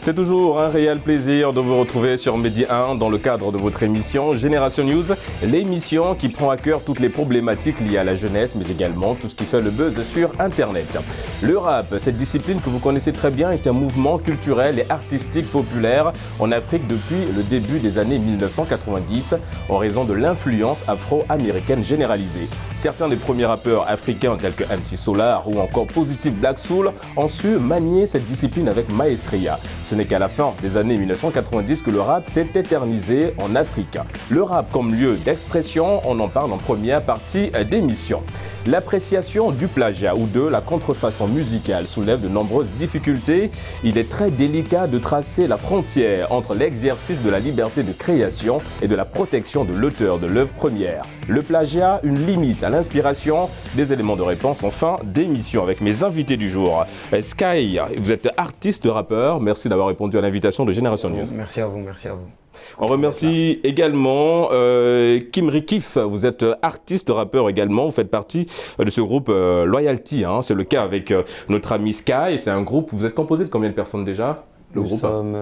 C'est toujours un réel plaisir de vous retrouver sur Medi 1 dans le cadre de votre émission Génération News, l'émission qui prend à cœur toutes les problématiques liées à la jeunesse, mais également tout ce qui fait le buzz sur Internet. Le rap, cette discipline que vous connaissez très bien, est un mouvement culturel et artistique populaire en Afrique depuis le début des années 1990, en raison de l'influence afro-américaine généralisée. Certains des premiers rappeurs africains tels que MC Solar ou encore Positive Black Soul ont su manier cette discipline avec maestria. Ce n'est qu'à la fin des années 1990 que le rap s'est éternisé en Afrique. Le rap comme lieu d'expression, on en parle en première partie d'émission. L'appréciation du plagiat ou de la contrefaçon musicale soulève de nombreuses difficultés. Il est très délicat de tracer la frontière entre l'exercice de la liberté de création et de la protection de l'auteur de l'œuvre première. Le plagiat, une limite à l'inspiration, des éléments de réponse en fin d'émission avec mes invités du jour. Sky, vous êtes artiste rappeur, merci d'avoir répondu à l'invitation de Génération News. Merci à vous, merci à vous. On remercie également Kimri Kif, vous êtes artiste rappeur également, vous faites partie de ce groupe Loyalty, hein. C'est le cas avec notre ami Sky, c'est un groupe, vous êtes composé de combien de personnes déjà? Nous sommes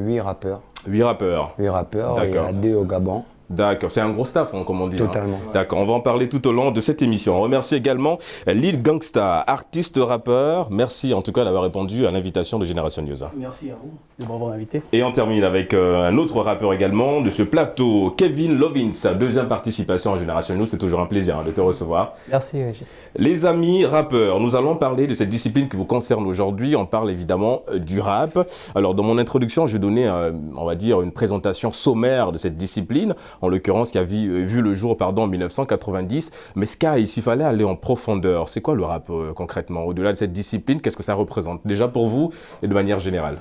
8 rappeurs. 8 rappeurs. 8 rappeurs, il y a 2 au Gabon. D'accord, c'est un gros staff, hein, comme on dit. Totalement. Hein. D'accord, on va en parler tout au long de cette émission. On remercie également Lil Gangsta, artiste rappeur. Merci en tout cas d'avoir répondu à l'invitation de Génération News. Merci à vous de m'avoir invité. Et on termine avec un autre rappeur également de ce plateau, Kevin Lovins, deuxième participation à Génération News. C'est toujours un plaisir de te recevoir. Merci, Régis. Les amis rappeurs, nous allons parler de cette discipline qui vous concerne aujourd'hui. On parle évidemment du rap. Alors dans mon introduction, je vais donner, on va dire, une présentation sommaire de cette discipline. En l'occurrence, qui a vu le jour en 1990. Mais Sky, s'il fallait aller en profondeur, c'est quoi le rap concrètement? Au-delà de cette discipline, qu'est-ce que ça représente? Déjà pour vous et de manière générale.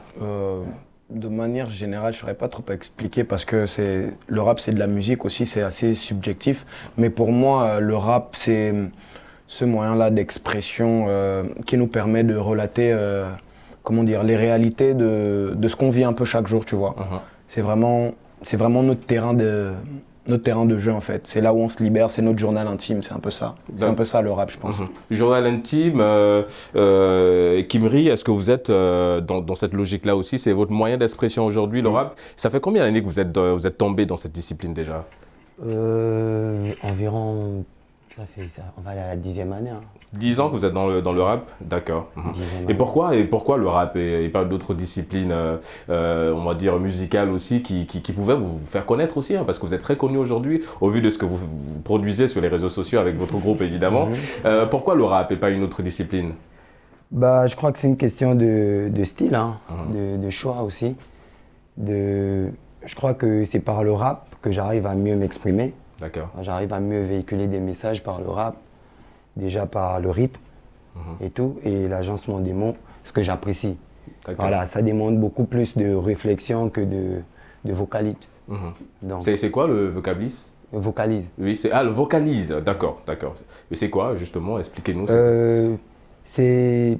De manière générale, je ne saurais pas trop expliquer parce que le rap, c'est de la musique aussi, c'est assez subjectif. Mais pour moi, le rap, c'est ce moyen-là d'expression qui nous permet de relater les réalités de ce qu'on vit un peu chaque jour, tu vois. C'est vraiment notre terrain de jeu en fait. C'est là où on se libère, c'est notre journal intime, c'est un peu ça. C'est un peu ça le rap, je pense. Journal intime, Kimri, est-ce que vous êtes dans cette logique-là aussi? C'est votre moyen d'expression aujourd'hui, le rap? Ça fait combien d'années que vous êtes tombé dans cette discipline déjà? Environ, on va aller à la 10e année. Hein. 10 ans que vous êtes dans le rap? D'accord. Et pourquoi le rap et pas d'autres disciplines, on va dire musicales aussi, qui pouvaient vous faire connaître aussi, hein, parce que vous êtes très connu aujourd'hui, au vu de ce que vous produisez sur les réseaux sociaux avec votre groupe évidemment. Pourquoi le rap et pas une autre discipline? Je crois que c'est une question de style, hein, de choix aussi. Je crois que c'est par le rap que j'arrive à mieux m'exprimer. D'accord. J'arrive à mieux véhiculer des messages par le rap. Déjà par le rythme et tout, et l'agencement des mots, ce que j'apprécie. Voilà, ça demande beaucoup plus de réflexion que de vocalise. C'est quoi le vocalise? Vocalise. Oui, le vocalise, d'accord. Et c'est quoi justement? Expliquez-nous. C'est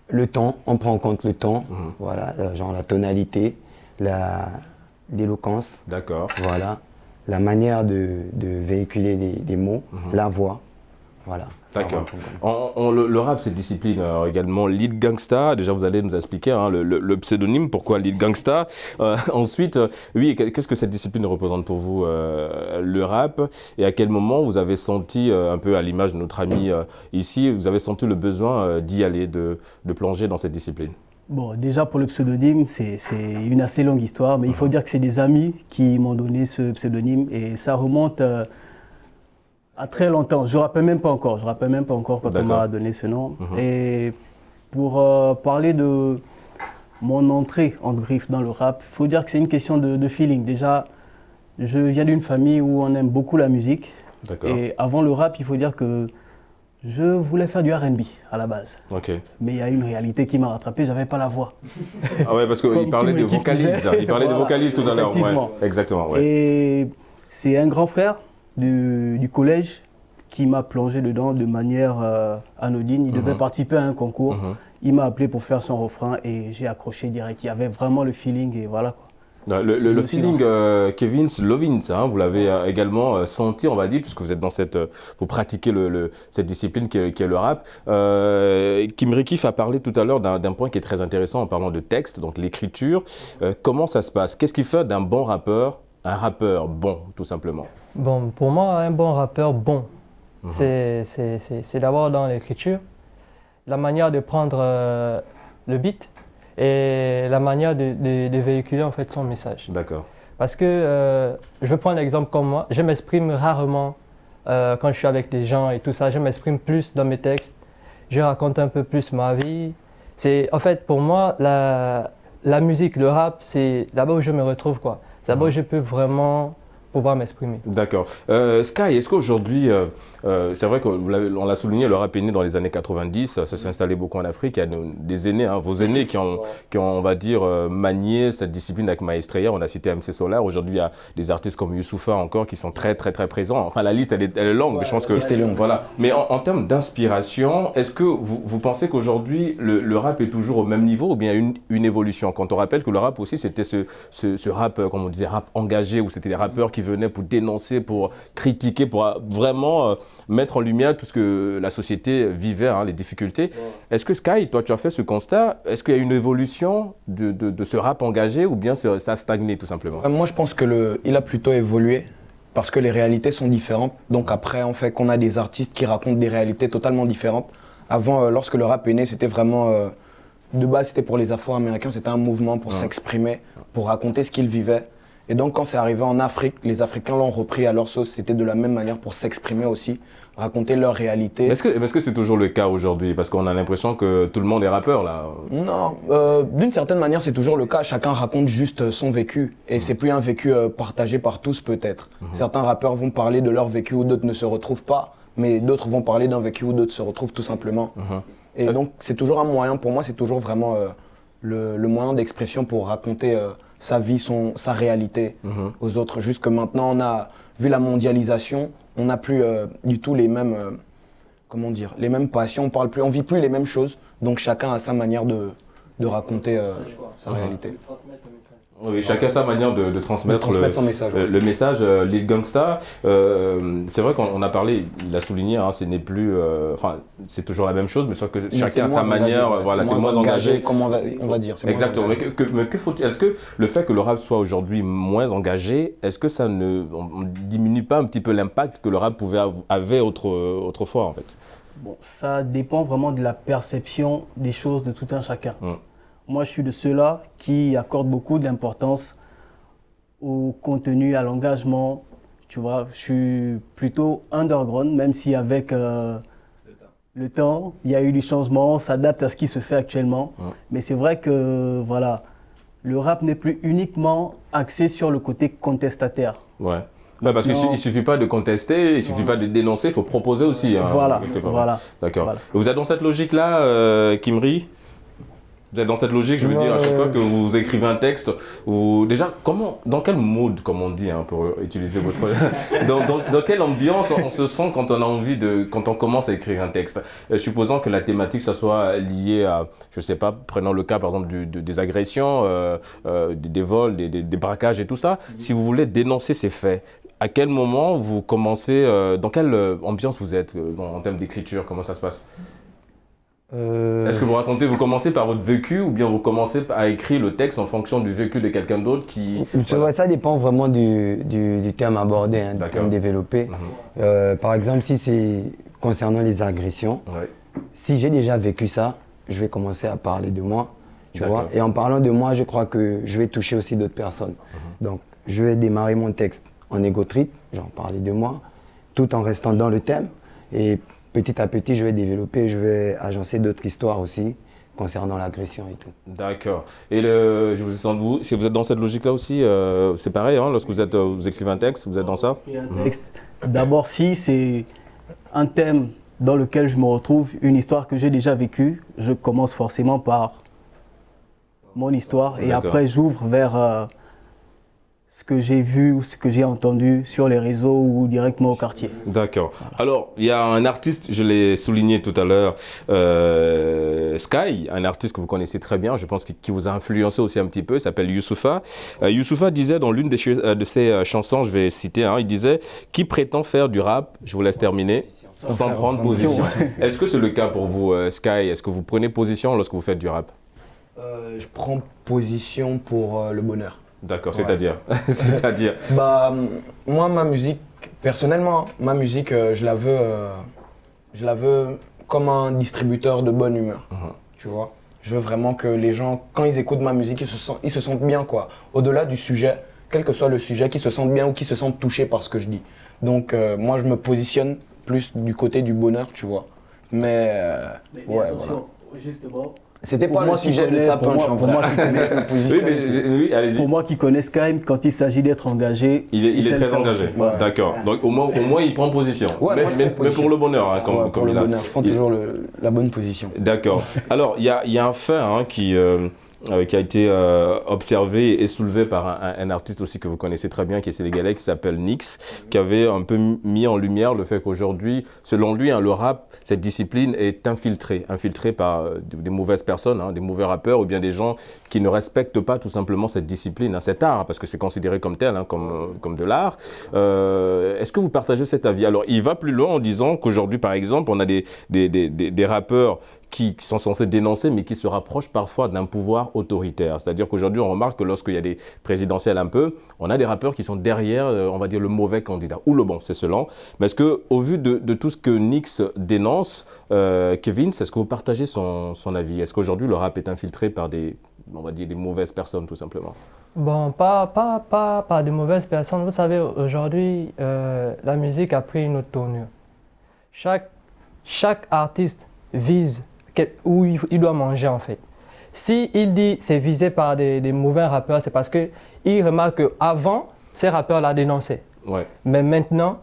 le temps, on prend en compte le temps, voilà, genre la tonalité, l'éloquence, d'accord. Voilà, la manière de véhiculer les mots, la voix. Voilà. D'accord. Le rap, cette discipline également, Lil Gangsta, déjà vous allez nous expliquer hein, le pseudonyme, pourquoi Lil Gangsta. Ensuite, oui, qu'est-ce que cette discipline représente pour vous, le rap? Et à quel moment vous avez senti, un peu à l'image de notre ami ici, vous avez senti le besoin d'y aller, de plonger dans cette discipline? Bon, déjà pour le pseudonyme, c'est une assez longue histoire, mais il faut dire que c'est des amis qui m'ont donné ce pseudonyme et ça remonte à très longtemps. Je ne me rappelle même pas encore quand on m'a donné ce nom. Et pour parler de mon entrée en griffe dans le rap, il faut dire que c'est une question de feeling. Déjà, je viens d'une famille où on aime beaucoup la musique. Et avant le rap, il faut dire que je voulais faire du R&B à la base. Mais il y a une réalité qui m'a rattrapé, je n'avais pas la voix. Ah ouais, parce qu'il parlait de vocalise. Il parlait de vocalise tout à l'heure. Ouais. Exactement. Ouais. Et c'est un grand frère du collège qui m'a plongé dedans de manière anodine. Il devait participer à un concours. Il m'a appelé pour faire son refrain et j'ai accroché direct. Il y avait vraiment le feeling et voilà quoi. Le feeling Kevin Lovins, hein, vous l'avez également senti, on va dire, puisque vous êtes dans vous pratiquez cette discipline qui est le rap. Kim Rikif a parlé tout à l'heure d'un point qui est très intéressant en parlant de texte, donc l'écriture. Comment ça se passe? Qu'est-ce qui fait d'un bon rappeur un rappeur bon, tout simplement? Bon, pour moi, un bon rappeur bon, c'est d'abord dans l'écriture, la manière de prendre le beat et la manière de véhiculer en fait son message. D'accord. Parce que, je vais prendre un exemple comme moi, je m'exprime rarement quand je suis avec des gens et tout ça, je m'exprime plus dans mes textes, je raconte un peu plus ma vie. En fait, pour moi, la musique, le rap, c'est là-bas où je me retrouve, quoi. C'est là-bas où je peux vraiment pouvoir m'exprimer. D'accord. Sky, est-ce qu'aujourd'hui, c'est vrai qu'on l'a souligné, le rap est né dans les années 90, ça s'est installé beaucoup en Afrique, il y a des aînés, hein, vos aînés qui ont, on va dire, manié cette discipline avec Maestria, on a cité MC Solar, aujourd'hui il y a des artistes comme Youssoupha encore qui sont très présents, enfin la liste elle est longue, mais je pense que... C'était long. Voilà. Mais en termes d'inspiration, est-ce que vous pensez qu'aujourd'hui le rap est toujours au même niveau ou bien une évolution? Quand on rappelle que le rap aussi c'était ce rap, comme on disait, rap engagé, où c'était les rappeurs qui venaient pour dénoncer, pour critiquer, pour vraiment mettre en lumière tout ce que la société vivait, hein, les difficultés. Ouais. Est-ce que Sky, toi tu as fait ce constat? Est-ce qu'il y a une évolution de ce rap engagé ou bien ça a stagné tout simplement? Moi je pense qu'il a plutôt évolué parce que les réalités sont différentes. Donc après en fait qu'on a des artistes qui racontent des réalités totalement différentes. Avant, lorsque le rap est né, c'était vraiment... de base c'était pour les Afro-Américains, c'était un mouvement pour s'exprimer, pour raconter ce qu'ils vivaient. Et donc quand c'est arrivé en Afrique, les Africains l'ont repris à leur sauce, c'était de la même manière pour s'exprimer aussi, raconter leur réalité. Est-ce que c'est toujours le cas aujourd'hui? Parce qu'on a l'impression que tout le monde est rappeur là. Non, d'une certaine manière c'est toujours le cas, chacun raconte juste son vécu. Et c'est plus un vécu partagé par tous peut-être. Certains rappeurs vont parler de leur vécu où d'autres ne se retrouvent pas, mais d'autres vont parler d'un vécu où d'autres se retrouvent tout simplement. Et donc c'est toujours un moyen, pour moi c'est toujours vraiment le moyen d'expression pour raconter sa vie, sa réalité aux autres. Juste que maintenant, on a vu la mondialisation, on n'a plus du tout les mêmes, comment dire, les mêmes passions, on vit plus les mêmes choses. Donc chacun a sa manière de raconter sa réalité. Oui, chacun sa manière de transmettre son message. Le message. Lil Gangsta, c'est vrai qu'on a parlé, il a souligné, hein, ce n'est plus, enfin, c'est toujours la même chose, mais sauf que chacun a sa manière, voilà, c'est moins engagé. Comment on va dire. Exactement. Mais que faut-il? Est-ce que le fait que le rap soit aujourd'hui moins engagé, est-ce que ça ne diminue pas un petit peu l'impact que le rap avait autrefois en fait? Bon, ça dépend vraiment de la perception des choses de tout un chacun. Moi, je suis de ceux-là qui accordent beaucoup d'importance au contenu, à l'engagement. Tu vois, je suis plutôt underground, même si avec le temps, il y a eu du changement, on s'adapte à ce qui se fait actuellement. Mais c'est vrai que voilà, le rap n'est plus uniquement axé sur le côté contestataire. Ouais. Ouais, parce qu'il ne suffit pas de contester, il ne suffit pas de dénoncer, il faut proposer aussi. Hein, voilà. D'accord. Voilà. Vous êtes dans cette logique-là, Kimri? Vous êtes dans cette logique, je veux dire, à chaque fois que vous écrivez un texte, déjà, dans quel mood, comme on dit, hein, pour utiliser votre... dans quelle ambiance on se sent quand on a envie quand on commence à écrire un texte? Supposons que la thématique, ça soit liée à, je sais pas, prenons le cas par exemple des agressions, des vols, des braquages et tout ça. Si vous voulez dénoncer ces faits, à quel moment vous commencez, dans quelle ambiance vous êtes en termes d'écriture, comment ça se passe? Est-ce que vous commencez par votre vécu ou bien vous commencez à écrire le texte en fonction du vécu de quelqu'un d'autre qui... Voilà. Ça dépend vraiment du thème abordé, hein, du thème développé. Par exemple, si c'est concernant les agressions, si j'ai déjà vécu ça, je vais commencer à parler de moi. Tu vois? Et en parlant de moi, je crois que je vais toucher aussi d'autres personnes. Donc, je vais démarrer mon texte en ego trip, genre parler de moi, tout en restant dans le thème. Et petit à petit, je vais développer, je vais agencer d'autres histoires aussi concernant l'agression et tout. D'accord. Et si vous êtes dans cette logique-là aussi, c'est pareil, hein, lorsque vous écrivez un texte, vous êtes dans ça? D'abord, si c'est un thème dans lequel je me retrouve, une histoire que j'ai déjà vécue, je commence forcément par mon histoire et après j'ouvre vers ce que j'ai vu ou ce que j'ai entendu sur les réseaux ou directement au quartier. D'accord. Voilà. Alors, il y a un artiste, je l'ai souligné tout à l'heure, Sky, un artiste que vous connaissez très bien, je pense qui vous a influencé aussi un petit peu, il s'appelle Youssoupha. Youssoupha disait dans l'une de ses chansons, je vais citer, il disait « Qui prétend faire du rap, je vous laisse terminer, sans prendre position ». Est-ce que c'est le cas pour vous, Sky? Est-ce que vous prenez position lorsque vous faites du rap? Je prends position pour le bonheur. D'accord, Ouais. c'est-à-dire Bah, moi, ma musique, personnellement, ma musique, je la veux comme un distributeur de bonne humeur, tu vois. Je veux vraiment que les gens, quand ils écoutent ma musique, ils se sentent bien, quoi. Au-delà du sujet, quel que soit le sujet, qu'ils se sentent bien ou qu'ils se sentent touchés par ce que je dis. Donc, moi, je me positionne plus du côté du bonheur, tu vois. Mais ouais, attention, voilà. justement. C'était pas Pour le moi qui sujet de connais- sa pour punch, moi- en pour vrai. moi qui connais- Je me positionne, tu sais. oui, allez-y. Pour moi qui connais Sky, quand il s'agit d'être engagé, Il est sait le très faire engagé, aussi. Ouais. d'accord. Donc au moins il prend position. Ouais, mais, moi, je prends mais position. pour le bonheur, Ouais, comme pour le il a. bonheur, je prends toujours la bonne position. D'accord. Alors il y a un fait qui a été observé et soulevé par un artiste aussi que vous connaissez très bien, qui est sénégalais, qui s'appelle Nix, qui avait un peu mis en lumière le fait qu'aujourd'hui, selon lui, le rap, cette discipline est infiltrée par des mauvaises personnes, des mauvais rappeurs ou bien des gens qui ne respectent pas tout simplement cette discipline, cet art, parce que c'est considéré comme tel, comme de l'art. Est-ce que vous partagez cet avis? Alors, il va plus loin en disant qu'aujourd'hui, par exemple, on a des rappeurs qui sont censés dénoncer, mais qui se rapprochent parfois d'un pouvoir autoritaire. C'est-à-dire qu'aujourd'hui, on remarque que lorsqu'il y a des présidentielles un peu, on a des rappeurs qui sont derrière, on va dire, le mauvais candidat, ou le bon, c'est selon. Mais est-ce qu'au vu de tout ce que Nix dénonce, Kevin, est-ce que vous partagez son avis? Est-ce qu'aujourd'hui, le rap est infiltré par on va dire, des mauvaises personnes, tout simplement? Bon, pas de mauvaises personnes. Vous savez, aujourd'hui, la musique a pris une autre tournure. Chaque artiste vise où il doit manger, en fait. Si il dit c'est visé par des mauvais rappeurs, c'est parce qu'il remarque qu'avant, ces rappeurs-là dénonçaient. Ouais. Mais maintenant,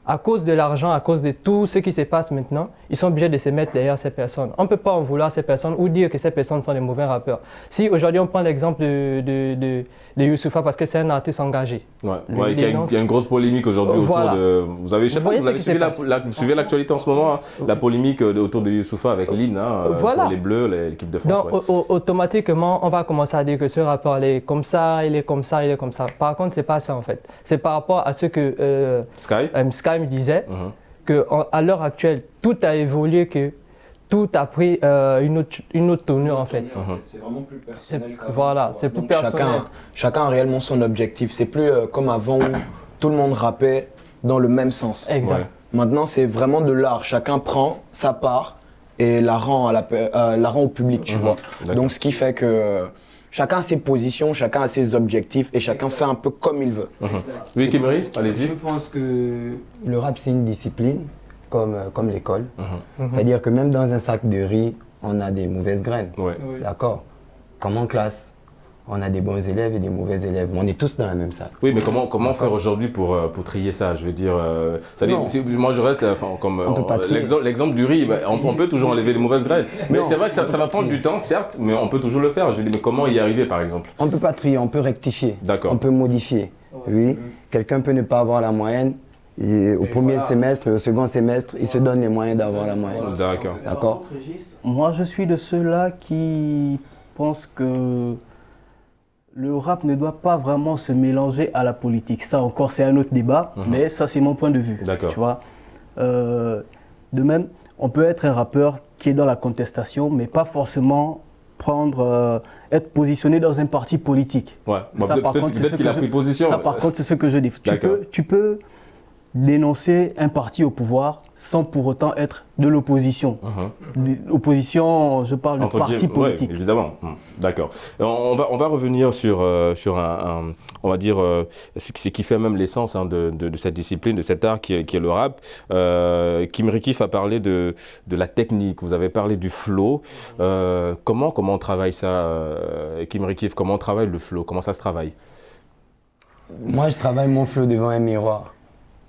à cause de l'argent, à cause de tout ce qui se passe maintenant, ils sont obligés de se mettre derrière ces personnes. On ne peut pas en vouloir ces personnes ou dire que ces personnes sont des mauvais rappeurs. Si aujourd'hui on prend l'exemple de Youssoupha parce que c'est un artiste engagé. Ouais, il y a une grosse polémique aujourd'hui autour Voilà. de... Vous avez suivi l'actualité en ce moment, la polémique autour de Youssoupha avec Lynn, Voilà. pour les Bleus, l'équipe de France. Donc automatiquement, on va commencer à dire que ce rappeur est comme ça, il est comme ça, il est comme ça. Par contre, c'est pas ça en fait. C'est par rapport à ce que Sky me disait, qu'à l'heure actuelle, tout a évolué, que tout a pris une autre tournure en fait. C'est vraiment plus personnel. Voilà, c'est plus personnel. Chacun a réellement son objectif. C'est plus comme avant où tout le monde rappait dans le même sens. Exact. Ouais. Maintenant, c'est vraiment de l'art. Chacun prend sa part et la rend au public, tu vois. D'accord. Donc, ce qui fait que chacun a ses positions, chacun a ses objectifs et chacun fait un peu comme il veut. Oui, Kimri, Je allez-y. pense que le rap, c'est une discipline comme l'école. C'est-à-dire que même dans un sac de riz, on a des mauvaises graines. Ouais. D'accord? Comme en classe, on a des bons élèves et des mauvais élèves. Mais on est tous dans la même sac. Oui, mais comment faire aujourd'hui pour trier ça? Je veux dire, c'est-à-dire, moi je reste comme On peut pas trier. l'exemple du riz, on peut toujours enlever les mauvaises graines. Mais c'est vrai que ça va prendre du temps, certes, mais on peut toujours le faire. Je veux dire, mais comment y arriver par exemple? On ne peut pas trier, on peut rectifier. D'accord. On peut modifier. Oui, quelqu'un peut ne pas avoir la moyenne. Et au premier semestre et au second semestre, il se donne les moyens d'avoir la moyenne. D'accord. D'accord? Moi, je suis de ceux-là qui pensent que le rap ne doit pas vraiment se mélanger à la politique. Ça encore, c'est un autre débat, mais ça, c'est mon point de vue. D'accord. Tu vois. De même, on peut être un rappeur qui est dans la contestation, mais pas forcément être positionné dans un parti politique. Ouais. Bah, Ça, par contre, c'est peut-être ce qu'il que a pris position. Ça, par contre, c'est ce que je dis. D'accord. Tu peux dénoncer un parti au pouvoir sans pour autant être de l'opposition. L'opposition, je parle de Entre parti guillemets, politique. ouais, évidemment. D'accord. On va revenir sur on va dire, ce qui fait même l'essence de cette discipline, de cet art qui est le rap. Kimri Kif a parlé de la technique, vous avez parlé du flow. Comment on travaille ça, Kimri Kif? Comment on travaille le flow? Comment ça se travaille? Moi, je travaille mon flow devant un miroir.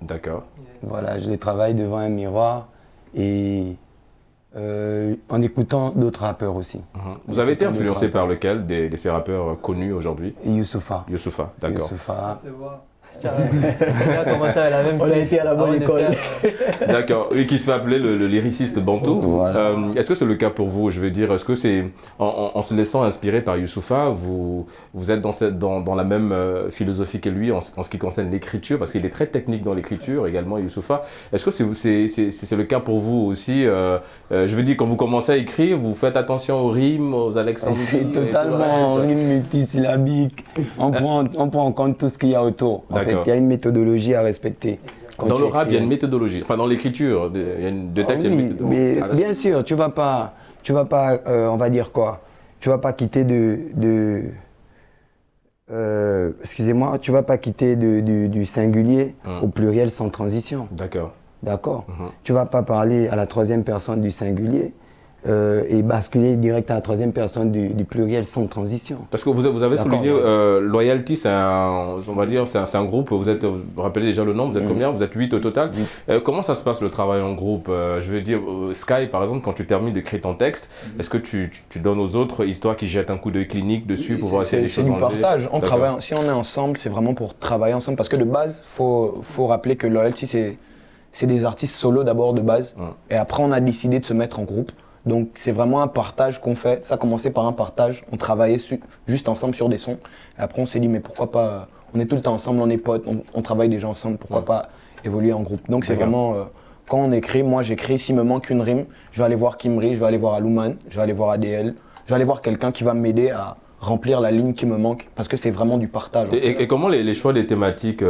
D'accord. Voilà, je le travaille devant un miroir et En écoutant d'autres rappeurs aussi. Vous avez été influencé par lequel de ces rappeurs connus aujourd'hui? Youssoupha. Youssoupha, d'accord. Youssoupha. On a été à la bonne école. D'accord, lui qui se fait appeler le lyriciste Bantou. Voilà. Est-ce que c'est le cas pour vous? Je veux dire, est-ce que c'est en se laissant inspirer par Youssoupha, vous êtes dans la même philosophie que lui en ce qui concerne l'écriture, parce qu'il est très technique dans l'écriture également, Youssoupha. Est-ce que c'est le cas pour vous aussi? Je veux dire, quand vous commencez à écrire, vous faites attention aux rimes, aux alexandries? C'est totalement en rime multisyllabique. On prend en compte tout ce qu'il y a autour. En fait, il y a une méthodologie à respecter. Dans le rap, il y a une méthodologie. Enfin, dans l'écriture, il y a de texte, il y a une méthodologie. Mais bien sûr, tu vas pas, on va dire quoi? Tu vas pas quitter excusez-moi, tu vas pas quitter du singulier au pluriel sans transition. D'accord. D'accord. Tu vas pas parler à la troisième personne du singulier et basculer direct à la troisième personne du pluriel sans transition. Parce que vous avez souligné, Loyalty, c'est un groupe, vous rappelez déjà le nom, vous êtes combien? Vous êtes 8 au total. Comment ça se passe le travail en groupe? Je veux dire, Sky par exemple, quand tu termines d'écrire ton texte, est-ce que tu donnes aux autres, histoire qu'ils jettent un coup d'œil clinique dessus pour voir si les choses c'est du partage. Si on est ensemble, c'est vraiment pour travailler ensemble. Parce que de base, faut rappeler que Loyalty, c'est des artistes solo d'abord de base. Et après, on a décidé de se mettre en groupe. Donc c'est vraiment un partage qu'on fait. Ça a commencé par un partage. On travaillait juste ensemble sur des sons. Et après on s'est dit mais pourquoi pas, on est tout le temps ensemble, on est potes, on travaille déjà ensemble, pourquoi pas évoluer en groupe. Donc c'est vraiment, quand on écrit, moi j'écris, s'il me manque une rime, je vais aller voir Kimri, je vais aller voir Alouman, je vais aller voir ADL, je vais aller voir quelqu'un qui va m'aider à remplir la ligne qui me manque, parce que c'est vraiment du partage. Et comment les choix des thématiques,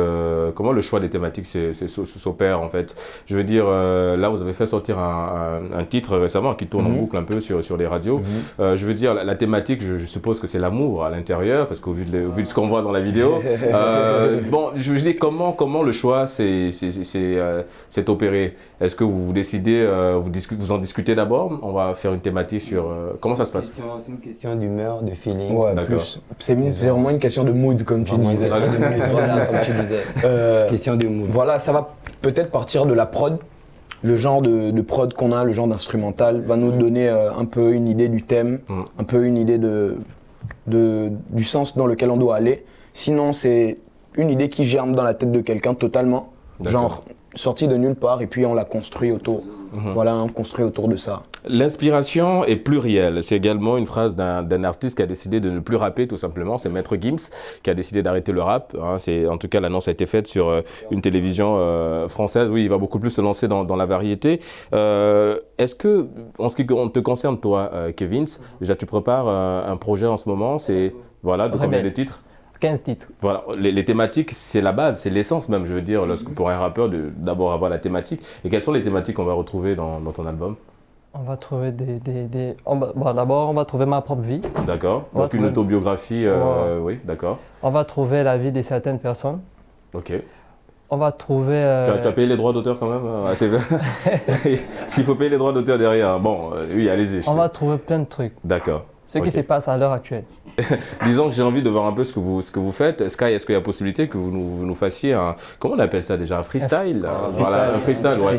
comment le choix des thématiques s'opère en fait? Je veux dire, là vous avez fait sortir un titre récemment qui tourne en boucle un peu sur les radios. Je veux dire, la thématique, je suppose que c'est l'amour à l'intérieur, parce qu'au vu de ce qu'on voit dans la vidéo. Bon, je veux dire, comment le choix s'est opéré? Est-ce que vous décidez, vous en discutez d'abord? On va faire une thématique sur... comment ça se passe? C'est une question d'humeur, de feeling. Ouais, c'est vraiment une question de mood, comme tu disais. Voilà, comme tu disais. Question de mood. Voilà, ça va peut-être partir de la prod. Le genre de prod qu'on a, le genre d'instrumental, va nous donner un peu une idée du thème, un peu une idée du sens dans lequel on doit aller. Sinon, c'est une idée qui germe dans la tête de quelqu'un totalement. Genre, sortie de nulle part, et puis on la construit autour. Voilà, on construit autour de ça. L'inspiration est plurielle. C'est également une phrase d'un artiste qui a décidé de ne plus rapper, tout simplement. C'est Maître Gims qui a décidé d'arrêter le rap. En tout cas, l'annonce a été faite sur une télévision française. Oui, il va beaucoup plus se lancer dans la variété. Est-ce que, en ce qui te concerne, toi, Kevin, déjà tu prépares un projet en ce moment? C'est de combien de titres? 15 titres. Voilà, les thématiques, c'est la base, c'est l'essence même, je veux dire, pour un rappeur, d'abord avoir la thématique. Et quelles sont les thématiques qu'on va retrouver dans ton album? On va trouver d'abord, on va trouver ma propre vie. D'accord. Donc une autobiographie, oui, d'accord. On va trouver la vie de certaines personnes. Ok. On va trouver... Tu as payé les droits d'auteur quand même S'il faut payer les droits d'auteur derrière. Bon, oui, allez-y. On va trouver plein de trucs. D'accord. Ce qui se passe à l'heure actuelle. Disons que j'ai envie de voir un peu ce que vous faites. Sky, est-ce qu'il y a possibilité que vous nous fassiez comment on appelle ça déjà? Un freestyle? Voilà, un freestyle, ouais.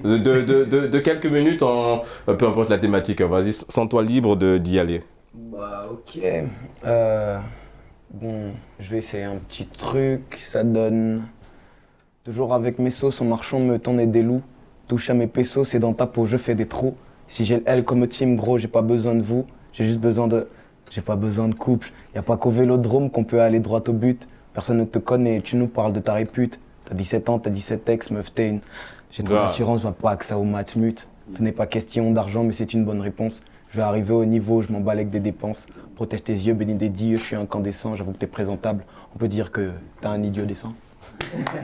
De quelques minutes, peu importe la thématique. Vas-y, sens-toi libre d'y aller. Bah, ok. Bon, je vais essayer un petit truc. Ça donne... Toujours avec mes sauces, en marchant me tendait des loups. Touche à mes pesos, c'est dans ta peau, je fais des trous. Si j'ai le L comme team, gros, j'ai pas besoin de vous. J'ai juste besoin de... J'ai pas besoin de couple. Y a pas qu'au Vélodrome qu'on peut aller droit au but. Personne ne te connaît, tu nous parles de ta répute. T'as 17 ans, t'as 17 ex, meuf, t'es une... J'ai trop d'assurance, va pas accès au matmut. Ce n'est pas question d'argent, mais c'est une bonne réponse. Je vais arriver au niveau, je m'emballe avec des dépenses. Protège tes yeux, bénis des dieux, je suis incandescent, j'avoue que t'es présentable. On peut dire que t'es un idiot décent.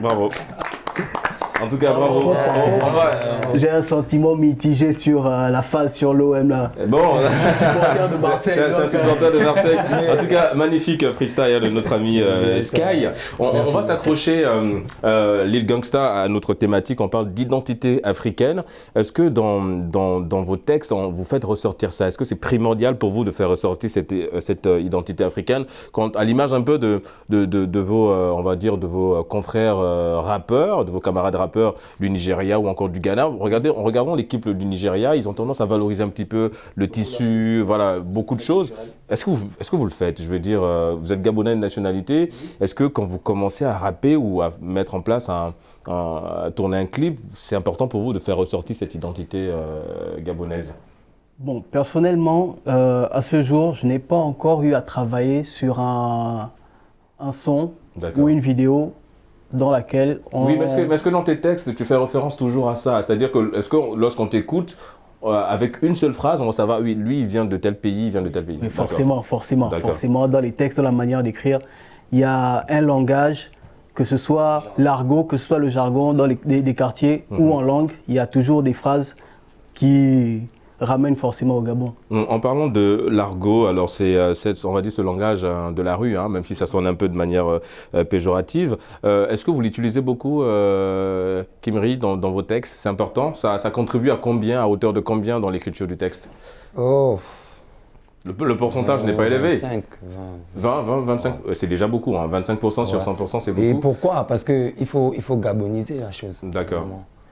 Bravo. En tout cas, bravo. J'ai un sentiment mitigé sur la phase sur l'OM là. Bon, je suis supporter de Marseille. C'est un supporter de Marseille. En tout cas, magnifique freestyle de notre ami Sky. On va s'accrocher, Lil Gangsta, à notre thématique. On parle d'identité africaine. Est-ce que dans vos textes, vous faites ressortir ça? Est-ce que c'est primordial pour vous de faire ressortir cette identité africaine, à l'image un peu de vos, on va dire, de vos confrères rappeurs, de vos camarades rappeurs? rappeurs du Nigeria ou encore du Ghana. En regardant l'équipe du Nigeria, ils ont tendance à valoriser un petit peu le tissu, voilà, beaucoup de choses. Est-ce que vous le faites? Je veux dire, vous êtes Gabonais de nationalité. Est-ce que quand vous commencez à rapper ou à mettre en place à tourner un clip, c'est important pour vous de faire ressortir cette identité gabonaise? Bon, personnellement, à ce jour, je n'ai pas encore eu à travailler sur un son ou une vidéo dans laquelle on... Oui, mais est-ce que dans tes textes, tu fais référence toujours à ça? C'est-à-dire que, est-ce que lorsqu'on t'écoute, avec une seule phrase, on va savoir, oui, lui, il vient de tel pays, il vient de tel pays. Mais forcément, dans les textes, dans la manière d'écrire, il y a un langage, que ce soit l'argot, que ce soit le jargon dans des quartiers ou en langue, il y a toujours des phrases qui ramènent forcément au Gabon. En parlant de l'argot, alors on va dire ce langage de la rue, même si ça sonne un peu de manière péjorative. Est-ce que vous l'utilisez beaucoup, Kimri, dans vos textes? C'est important? Ça contribue à combien, à hauteur de combien dans l'écriture du texte? Oh. Le pourcentage n'est pas élevé. 25, 25, c'est déjà beaucoup. 25% sur 100%, c'est beaucoup. Et pourquoi? Parce qu'il faut gaboniser la chose. D'accord.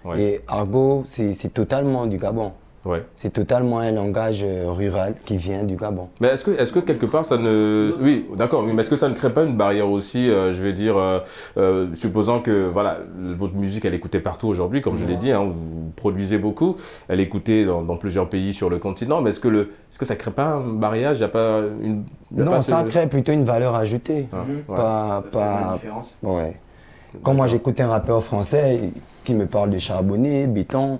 Ouais. Et argot, c'est totalement du Gabon. Ouais. C'est totalement un langage rural qui vient du Gabon. Mais est-ce que quelque part ça ne... Oui, d'accord, mais est-ce que ça ne crée pas une barrière aussi, je vais dire, supposant que voilà, votre musique elle est écoutée partout aujourd'hui, comme je l'ai dit, vous produisez beaucoup, elle est écoutée dans plusieurs pays sur le continent, mais est-ce que ça ne crée pas un barrière? Il y a pas une... Non, ça crée plutôt une valeur ajoutée. Pas une différence. Ouais. Quand moi j'écoute un rappeur français qui me parle de charbonné, béton,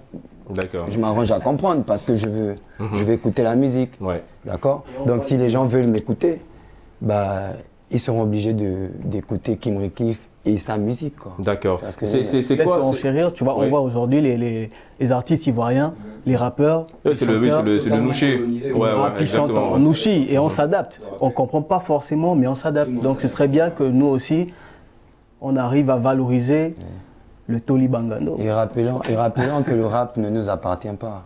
je m'arrange à comprendre parce que je veux écouter la musique. Ouais. D'accord? Donc si les gens veulent m'écouter, bah, ils seront obligés d'écouter Kimri Cliff et sa musique. D'accord. C'est quoi? Tu vois, on voit aujourd'hui les artistes ivoiriens, les rappeurs. C'est le nouchi. Ils chantent en nouchi et on s'adapte. On ne comprend pas forcément, mais on s'adapte. Donc ce serait bien que nous aussi, on arrive à valoriser le Toli Bangano. Et rappelons que le rap ne nous appartient pas.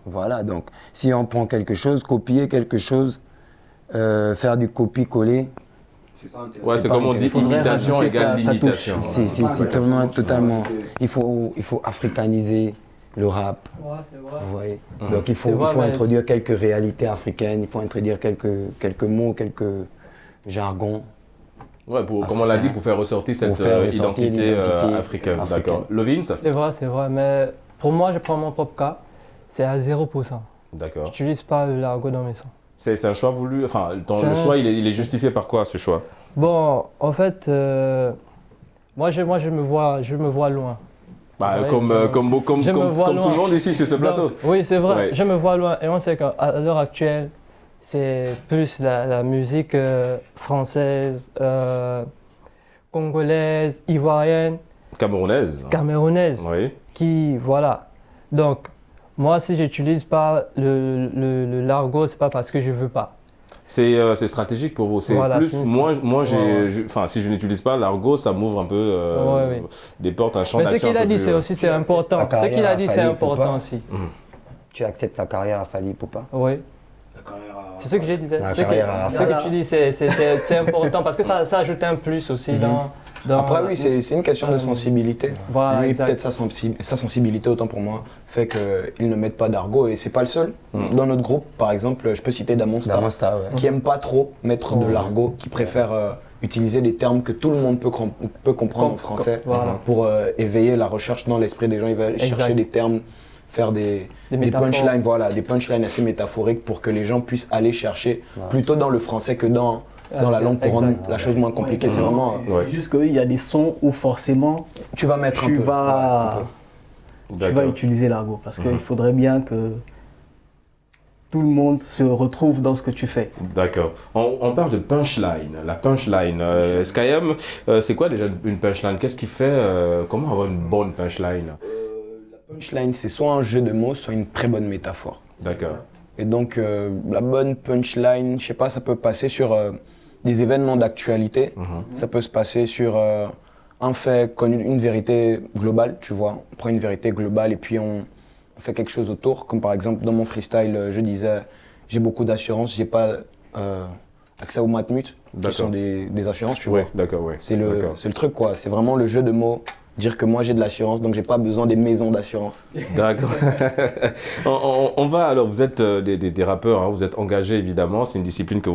Voilà, donc si on prend quelque chose, copier quelque chose, faire du copier-coller, c'est comme on dit, imitation égale limitation. C'est totalement. Il faut africaniser le rap. Ouais, c'est vrai. Vous voyez. Donc il faut introduire quelques réalités africaines, il faut introduire quelques mots, quelques jargons. Ouais, comme on l'a dit, pour faire ressortir cette identité africaine. D'accord. Lovin, ça? C'est vrai, mais pour moi, je prends mon propre cas, c'est à 0%. D'accord. Je n'utilise pas l'argot dans mes sons. C'est un choix voulu, enfin, le choix, il est justifié par quoi, ce choix? Bon, en fait, moi, je me vois loin. Comme tout le monde ici sur ce plateau. Donc, oui, c'est vrai, je me vois loin. Et on sait qu'à l'heure actuelle, c'est plus la musique française, congolaise, ivoirienne, camerounaise, oui. Qui, voilà. Donc, moi, si j'utilise pas l'argot, c'est pas parce que je veux pas. C'est stratégique pour vous. Si je n'utilise pas l'argot, ça m'ouvre un peu des portes, un champ d'action. Mais ce qu'il a dit, c'est important. Ce qu'il a dit, c'est important aussi. Tu acceptes la carrière à Fally Ipupa? Oui. C'est ce que je disais. Ce que tu dis, c'est important parce que ça ajoute un plus aussi dans... Après oui, c'est une question de sensibilité. Voilà, lui, peut-être sa sensibilité, autant pour moi, fait qu'ils ne mettent pas d'argot et c'est pas le seul. Dans notre groupe, par exemple, je peux citer Damon Star, qui aime pas trop mettre de l'argot, qui préfère utiliser des termes que tout le monde peut comprendre en français pour éveiller la recherche dans l'esprit des gens. Il va chercher des termes, faire des punchlines, des punchlines assez métaphoriques pour que les gens puissent aller chercher plutôt dans le français que dans la langue pour rendre la chose moins compliquée. C'est vraiment. C'est juste qu'il y a des sons où forcément tu vas mettre un peu. Tu vas utiliser l'argot parce qu'il faudrait bien que tout le monde se retrouve dans ce que tu fais. D'accord. On parle de punchline. La punchline. Skyem, c'est quoi déjà une punchline? Qu'est-ce qui fait comment avoir une bonne punchline? La punchline, c'est soit un jeu de mots, soit une très bonne métaphore. D'accord. Et donc, la bonne punchline, je sais pas, ça peut passer sur des événements d'actualité. Ça peut se passer sur un fait connu, une vérité globale, tu vois. On prend une vérité globale et puis on fait quelque chose autour. Comme par exemple, dans mon freestyle, je disais, j'ai beaucoup d'assurances, j'ai pas accès aux matmut, qui sont des assurances, tu vois. D'accord, ouais. C'est le truc, quoi. C'est vraiment le jeu de mots dire que moi j'ai de l'assurance, donc j'ai pas besoin des maisons d'assurance. D'accord. On va alors, vous êtes des rappeurs, hein, vous êtes engagés évidemment, c'est une discipline que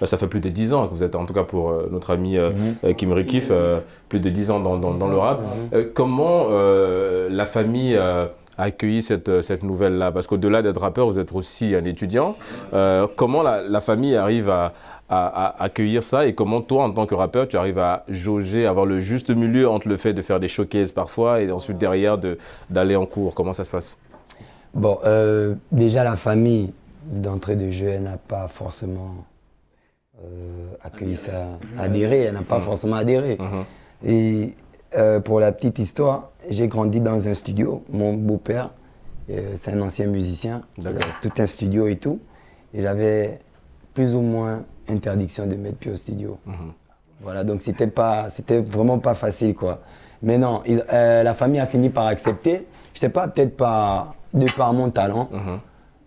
ça fait plus de 10 ans que vous êtes, en tout cas pour notre ami Kim Rikif, plus de 10 ans dans le rap. Comment la famille a accueilli cette nouvelle-là? Parce qu'au-delà d'être rappeur, vous êtes aussi un étudiant. Comment la famille arrive à accueillir ça, et comment toi, en tant que rappeur, tu arrives à jauger, avoir le juste milieu entre le fait de faire des showcases parfois et ensuite derrière d'aller en cours? Comment ça se passe? Bon, déjà la famille, d'entrée de jeu, elle n'a pas forcément accueilli ça, adhéré, elle n'a pas forcément adhéré. Et pour la petite histoire, j'ai grandi dans un studio. Mon beau-père, c'est un ancien musicien, il a tout un studio et tout. Et j'avais plus ou moins interdiction de mettre pied au studio. Voilà, donc c'était vraiment pas facile, quoi. Mais non, la famille a fini par accepter. Je sais pas, peut-être de par mon talent,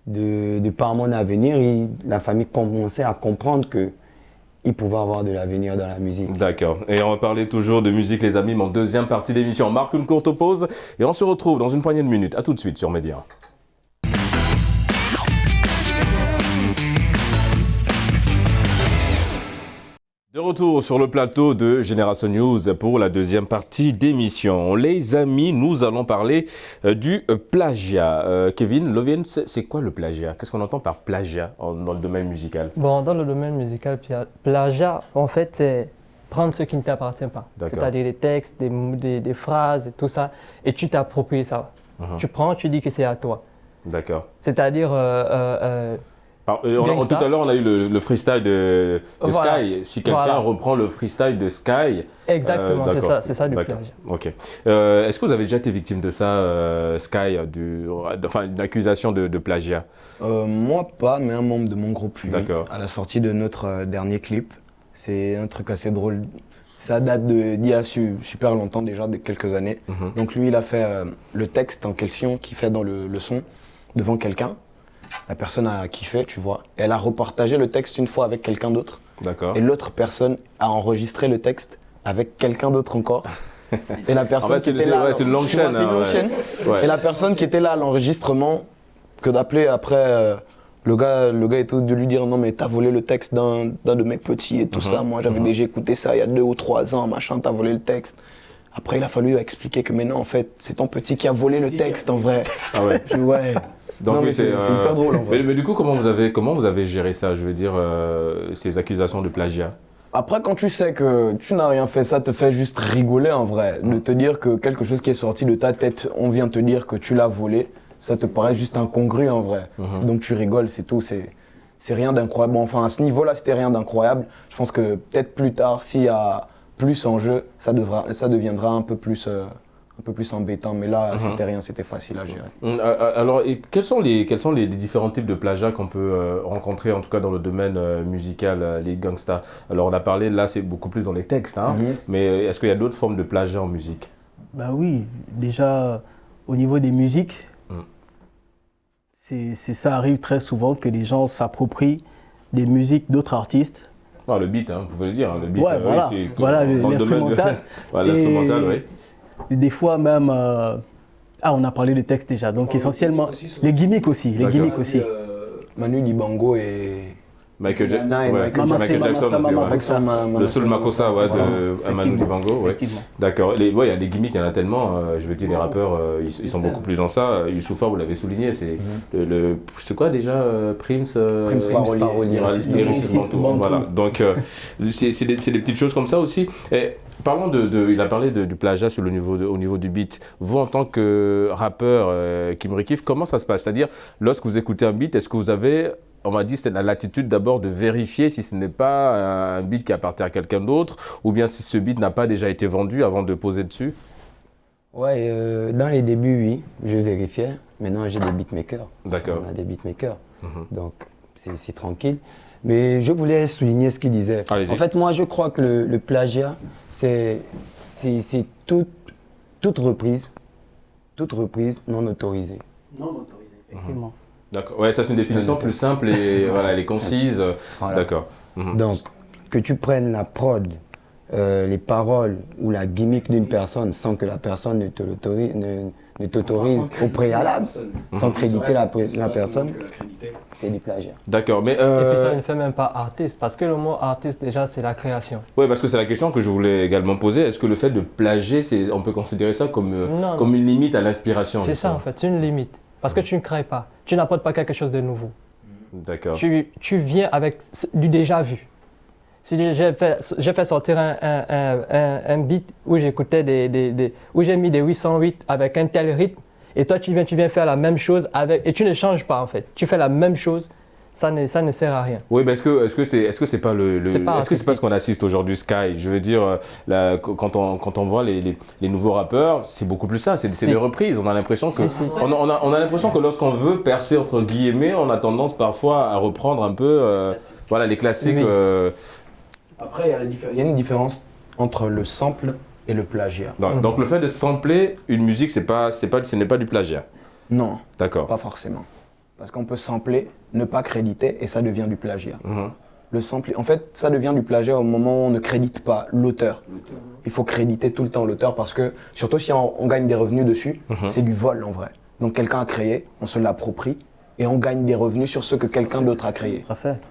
de par mon avenir, la famille commençait à comprendre qu'il pouvait avoir de l'avenir dans la musique. D'accord. Et on va parler toujours de musique, les amis, mais en deuxième partie d'émission. On marque une courte pause et on se retrouve dans une poignée de minutes. À tout de suite sur Média. De retour sur le plateau de Génération News pour la deuxième partie d'émission. Les amis, nous allons parler du plagiat. Kevin, Lovin, c'est quoi le plagiat? Qu'est-ce qu'on entend par plagiat dans le domaine musical? Bon, dans le domaine musical, plagiat, en fait, c'est prendre ce qui ne t'appartient pas. C'est-à-dire des textes, des phrases et tout ça, et tu t'appropries ça. Tu prends, tu dis que c'est à toi. D'accord. C'est-à-dire... tout à l'heure, on a eu le freestyle de Sky. Si quelqu'un reprend le freestyle de Sky... Exactement, c'est ça du plagiat. Ok. Est-ce que vous avez déjà été victime de ça, Sky, d'une accusation de plagiat? Moi pas, mais un membre de mon groupe, lui, D'accord. à la sortie de notre dernier clip. C'est un truc assez drôle. Ça date d'il y a super longtemps déjà, de quelques années. Donc lui, il a fait le texte en question qu'il fait dans le son devant quelqu'un. La personne a kiffé, tu vois. Elle a repartagé le texte une fois avec quelqu'un d'autre. D'accord. Et l'autre personne a enregistré le texte avec quelqu'un d'autre encore. Et la personne qui était là... c'est une longue chaîne. C'est une longue chaîne. Ouais. Et la personne qui était là à l'enregistrement, que d'appeler après le gars et tout, de lui dire non mais t'as volé le texte d'un de mes petits et tout ça. Moi j'avais déjà écouté ça il y a 2 ou 3 ans, machin, t'as volé le texte. Après il a fallu expliquer que mais non en fait c'est ton petit qui a volé le texte en vrai. Ah ouais. Ouais. Donc, non, mais c'est hyper drôle en vrai. Mais du coup, comment vous avez géré ça, je veux dire, ces accusations de plagiat? Après, quand tu sais que tu n'as rien fait, ça te fait juste rigoler en vrai. De te dire que quelque chose qui est sorti de ta tête, on vient te dire que tu l'as volé, ça te paraît juste incongru en vrai. Donc tu rigoles, c'est tout. C'est rien d'incroyable. Bon, enfin, à ce niveau-là, c'était rien d'incroyable. Je pense que peut-être plus tard, s'il y a plus en jeu, ça deviendra un peu plus embêtant, mais là, c'était rien, c'était facile à gérer. Alors, quels sont les différents types de plagiat qu'on peut rencontrer, en tout cas dans le domaine musical, les gangsters? Alors, on a parlé, là, c'est beaucoup plus dans les textes, hein, mais est-ce qu'il y a d'autres formes de plagiat en musique? Bah oui, déjà, au niveau des musiques, ça arrive très souvent que les gens s'approprient des musiques d'autres artistes. Ah, le beat, hein, vous pouvez le dire, le beat, ouais, voilà, l'instrumental. L'instrumental, oui. Des fois même, on a parlé des textes déjà, donc essentiellement, les gimmicks aussi, Manu Dibango et Michael Jackson aussi, le Soul Makossa de Manu Dibango, ouais. D'accord. Il y a des gimmicks, il y en a tellement, je veux dire, les rappeurs, ils sont beaucoup plus dans ça. Youssoupha, vous l'avez souligné, c'est c'est quoi déjà, Prims Parolier, voilà. Donc, c'est des petites choses comme ça aussi. Et, parlons il a parlé du plagiat au niveau du beat. Vous, en tant que rappeur, Kim Rikif, comment ça se passe? C'est-à-dire, lorsque vous écoutez un beat, est-ce que vous avez, on m'a dit, c'était la latitude d'abord de vérifier si ce n'est pas un beat qui appartient à quelqu'un d'autre, ou bien si ce beat n'a pas déjà été vendu avant de poser dessus? Ouais, dans les débuts, oui, je vérifiais. Maintenant, j'ai des beatmakers. D'accord. On a des beatmakers, donc c'est tranquille. Mais je voulais souligner ce qu'il disait. En fait, moi, je crois que le plagiat, c'est toute reprise non autorisée. Non autorisée, effectivement. D'accord. Ouais, ça c'est une définition plus simple et voilà, elle est concise. Voilà. D'accord. Donc, que tu prennes la prod les paroles ou la gimmick d'une personne sans que la personne ne t'autorise au préalable, sans créditer la personne, c'est du plagiat. D'accord, mais... Et puis ça ne fait même pas artiste, parce que le mot artiste, déjà, c'est la création. Oui, parce que c'est la question que je voulais également poser. Est-ce que le fait de plagier, on peut considérer ça comme une limite à l'inspiration? C'est ça, en fait, c'est une limite. Parce que tu ne crées pas, tu n'apportes pas quelque chose de nouveau. D'accord. Tu viens avec du déjà vu. Si j'ai fait sortir un beat où j'écoutais où j'ai mis des 808 avec un tel rythme, et toi tu viens faire la même chose et tu ne changes pas en fait. Tu fais la même chose, ça ne sert à rien. Oui, mais est-ce que c'est pas est-ce que c'est pas ce qu'on assiste aujourd'hui, Sky? Je veux dire, quand on voit les nouveaux rappeurs, c'est beaucoup plus ça, c'est des reprises. On a l'impression que on a l'impression que lorsqu'on veut percer entre guillemets, on a tendance parfois à reprendre un peu voilà les classiques. Oui. Après, il y a une différence entre le sample et le plagiat. Donc le fait de sampler une musique, ce n'est pas du plagiat. Non. D'accord. Pas forcément. Parce qu'on peut sampler, ne pas créditer et ça devient du plagiat. Le sampler, en fait, ça devient du plagiat au moment où on ne crédite pas l'auteur. Il faut créditer tout le temps l'auteur parce que, surtout si on gagne des revenus dessus, c'est du vol en vrai. Donc quelqu'un a créé, on se l'approprie. Et on gagne des revenus sur ce que quelqu'un d'autre a créé.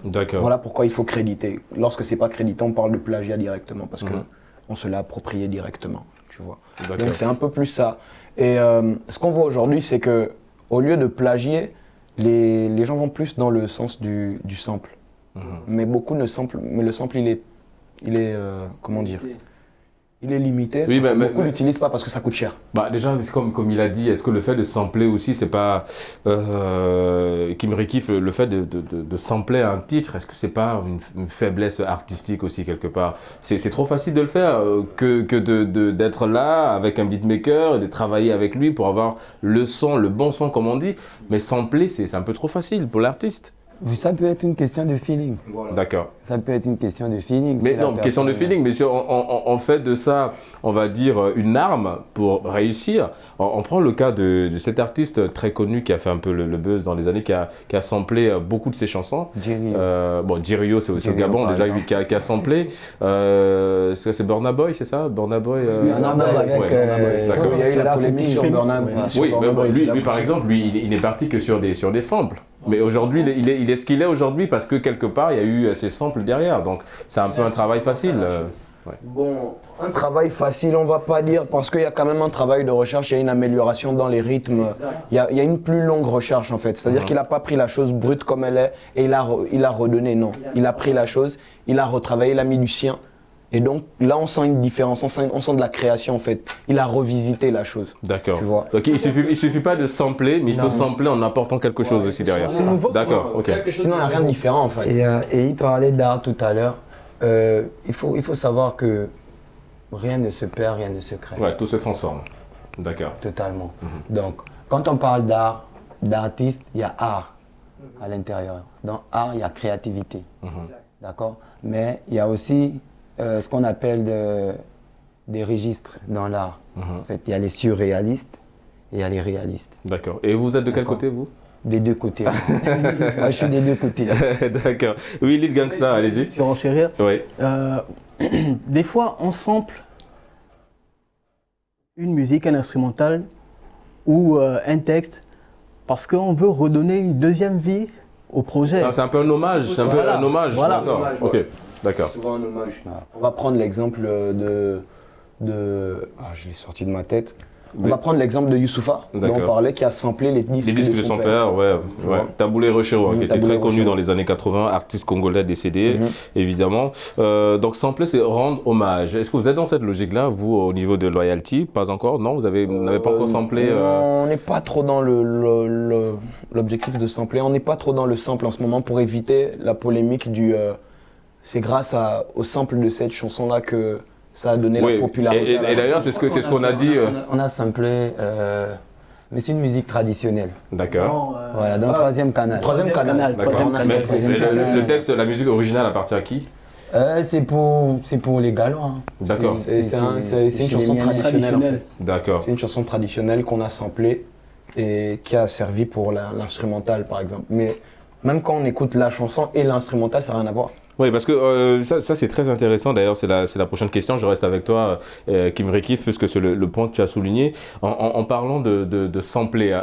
D'accord. Voilà pourquoi il faut créditer. Lorsque c'est pas crédité, on parle de plagiat directement parce que on se l'a approprié directement, tu vois. Donc c'est un peu plus ça. Et ce qu'on voit aujourd'hui, c'est que au lieu de plagier, les gens vont plus dans le sens du sample. Mais beaucoup ne samplent. Mais le sample, il est comment dire? Il est limité. Oui, beaucoup l'utilisent pas parce que ça coûte cher. Bah déjà, comme il a dit, est-ce que le fait de sampler aussi, c'est pas Kim Rikif, le fait de sampler un titre, est-ce que c'est pas une faiblesse artistique aussi quelque part? C'est trop facile de le faire que d'être là avec un beatmaker et de travailler avec lui pour avoir le bon son comme on dit. Mais sampler, c'est un peu trop facile pour l'artiste. Ça peut être une question de feeling. Voilà. D'accord. Ça peut être une question de feeling. Mais non, question de feeling, mais si on fait de ça, on va dire, une arme pour réussir. On prend le cas de cet artiste très connu qui a fait un peu le buzz dans les années, qui a samplé beaucoup de ses chansons. Djirio, c'est aussi au Gabon, déjà, lui, qui a samplé. C'est Burna Boy, c'est ça? Burna Boy Burna Boy, il y a eu la polémique sur Burna Boy. Oui, mais lui, par exemple, il n'est parti que sur des samples. Mais aujourd'hui, il est ce qu'il est aujourd'hui parce que quelque part, il y a eu ces samples derrière. Donc, c'est un peu un travail facile. Bon, un travail facile, on va pas dire, parce qu'il y a quand même un travail de recherche, il y a une amélioration dans les rythmes. Il y a une plus longue recherche en fait. C'est-à-dire qu'il n'a pas pris la chose brute comme elle est et il a redonné. Non, il a pris la chose, il a retravaillé, il a mis du sien. Et donc là, on sent une différence, on sent de la création en fait. Il a revisité la chose. D'accord. Tu vois. Donc il suffit pas de sampler, mais il faut sampler en apportant quelque chose aussi derrière. D'accord. Ok. Sinon, il n'y a rien de différent en fait. Et il parlait d'art tout à l'heure. Il faut savoir que rien ne se perd, rien ne se crée. Ouais, tout se transforme. D'accord. Totalement. Donc, quand on parle d'art, d'artiste, il y a art à l'intérieur. Dans art, il y a créativité. D'accord. Mais il y a aussi ce qu'on appelle des registres dans l'art. En fait, il y a les surréalistes et il y a les réalistes. D'accord. Et vous êtes de quel côté, vous? Des deux côtés. Moi, je suis des deux côtés. D'accord. Oui, Lil Gangsta, allez-y. Sur enchérir. Oui. Des fois, on sample une musique, un instrumental ou un texte parce qu'on veut redonner une deuxième vie au projet. C'est un peu un hommage. C'est un peu un hommage. Voilà. D'accord. Ok. D'accord. C'est souvent un hommage. On va prendre l'exemple je l'ai sorti de ma tête. On va prendre l'exemple de Youssoupha, dont on parlait, qui a samplé les disques de son père. Ouais. Taboulé Rochero, qui était très connu dans les années 80, artiste congolais décédé, évidemment. Donc sampler, c'est rendre hommage. Est-ce que vous êtes dans cette logique-là, vous, au niveau de loyalty? Pas encore? Non, vous n'avez pas encore samplé On n'est pas trop dans l'objectif de sampler. On n'est pas trop dans le sample en ce moment pour éviter la polémique du... c'est grâce au sample de cette chanson-là que ça a donné la popularité. Et d'ailleurs, c'est ce qu'on a dit. On a samplé, mais c'est une musique traditionnelle. D'accord. Voilà, dans le troisième canal. Troisième canal. Mais le texte, la musique originale appartient à qui? C'est pour les Gallois. Hein. D'accord. C'est une chanson traditionnelle en fait. D'accord. C'est une chanson traditionnelle qu'on a samplée et qui a servi pour l'instrumental par exemple. Mais même quand on écoute la chanson et l'instrumental, ça n'a rien à voir. Oui, parce que ça c'est très intéressant. D'ailleurs, c'est la prochaine question. Je reste avec toi, Kim Rekif, puisque c'est le point que tu as souligné. En parlant de sampler,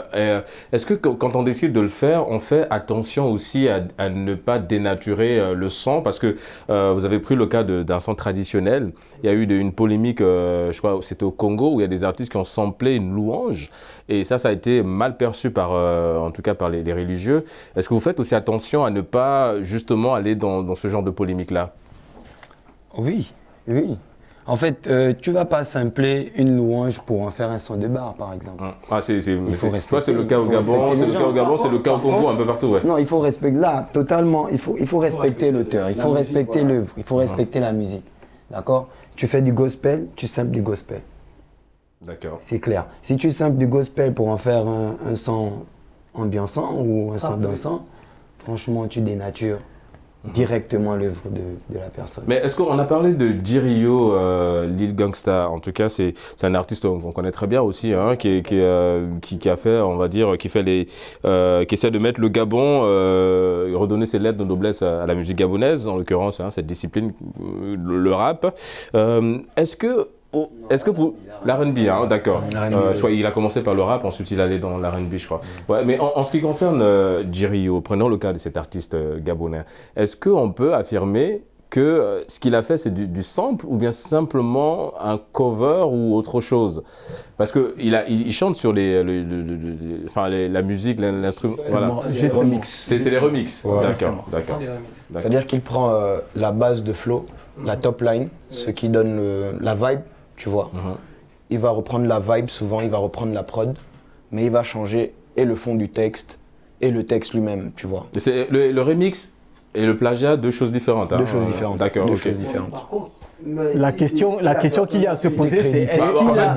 est-ce que quand on décide de le faire, on fait attention aussi à ne pas dénaturer le son? Parce que vous avez pris le cas d'un son traditionnel. Il y a eu une polémique, je crois, c'était au Congo, où il y a des artistes qui ont samplé une louange. Et ça a été mal perçu en tout cas par les religieux. Est-ce que vous faites aussi attention à ne pas justement aller dans ce genre de polémique-là? Oui. En fait, tu vas pas sampler une louange pour en faire un son de bar, par exemple. C'est le cas au Gabon, c'est le cas au Congo, un peu partout. Ouais. Non, il faut respecter, là, totalement, il faut respecter l'auteur, il faut respecter l'œuvre, il faut respecter la musique. D'accord? Tu fais du gospel, tu samples du gospel. D'accord. C'est clair. Si tu samples du gospel pour en faire un son ambiançant ou un son dansant, franchement, tu dénatures directement l'œuvre de la personne. Mais est-ce qu'on a parlé de Jirio, Lil Gangsta? En tout cas, c'est un artiste qu'on connaît très bien aussi, hein, qui a fait, on va dire, qui essaie de mettre le Gabon, redonner ses lettres de noblesse à la musique gabonaise, en l'occurrence, hein, cette discipline, le rap. Est-ce que pour l'R&B, hein, d'accord. Il a commencé par le rap, ensuite il allait dans l'R&B, je crois. Ouais, mais en ce qui concerne Jirio, prenons le cas de cet artiste gabonais, est-ce qu'on peut affirmer que ce qu'il a fait, c'est du sample ou bien simplement un cover ou autre chose? Parce qu'il chante sur la musique, l'instrument. Voilà. C'est remix. C'est les remixes. Ouais, d'accord. C'est-à-dire qu'il prend la base de flow, la top line, ce qui donne la vibe, tu vois. Il va reprendre la vibe, souvent il va reprendre la prod, mais il va changer et le fond du texte et le texte lui-même, tu vois. C'est le remix et le plagiat, deux choses différentes. Deux choses différentes. D'accord. Deux choses différentes. Par contre, la question qu'il y a à se poser, c'est est-ce qu'il a...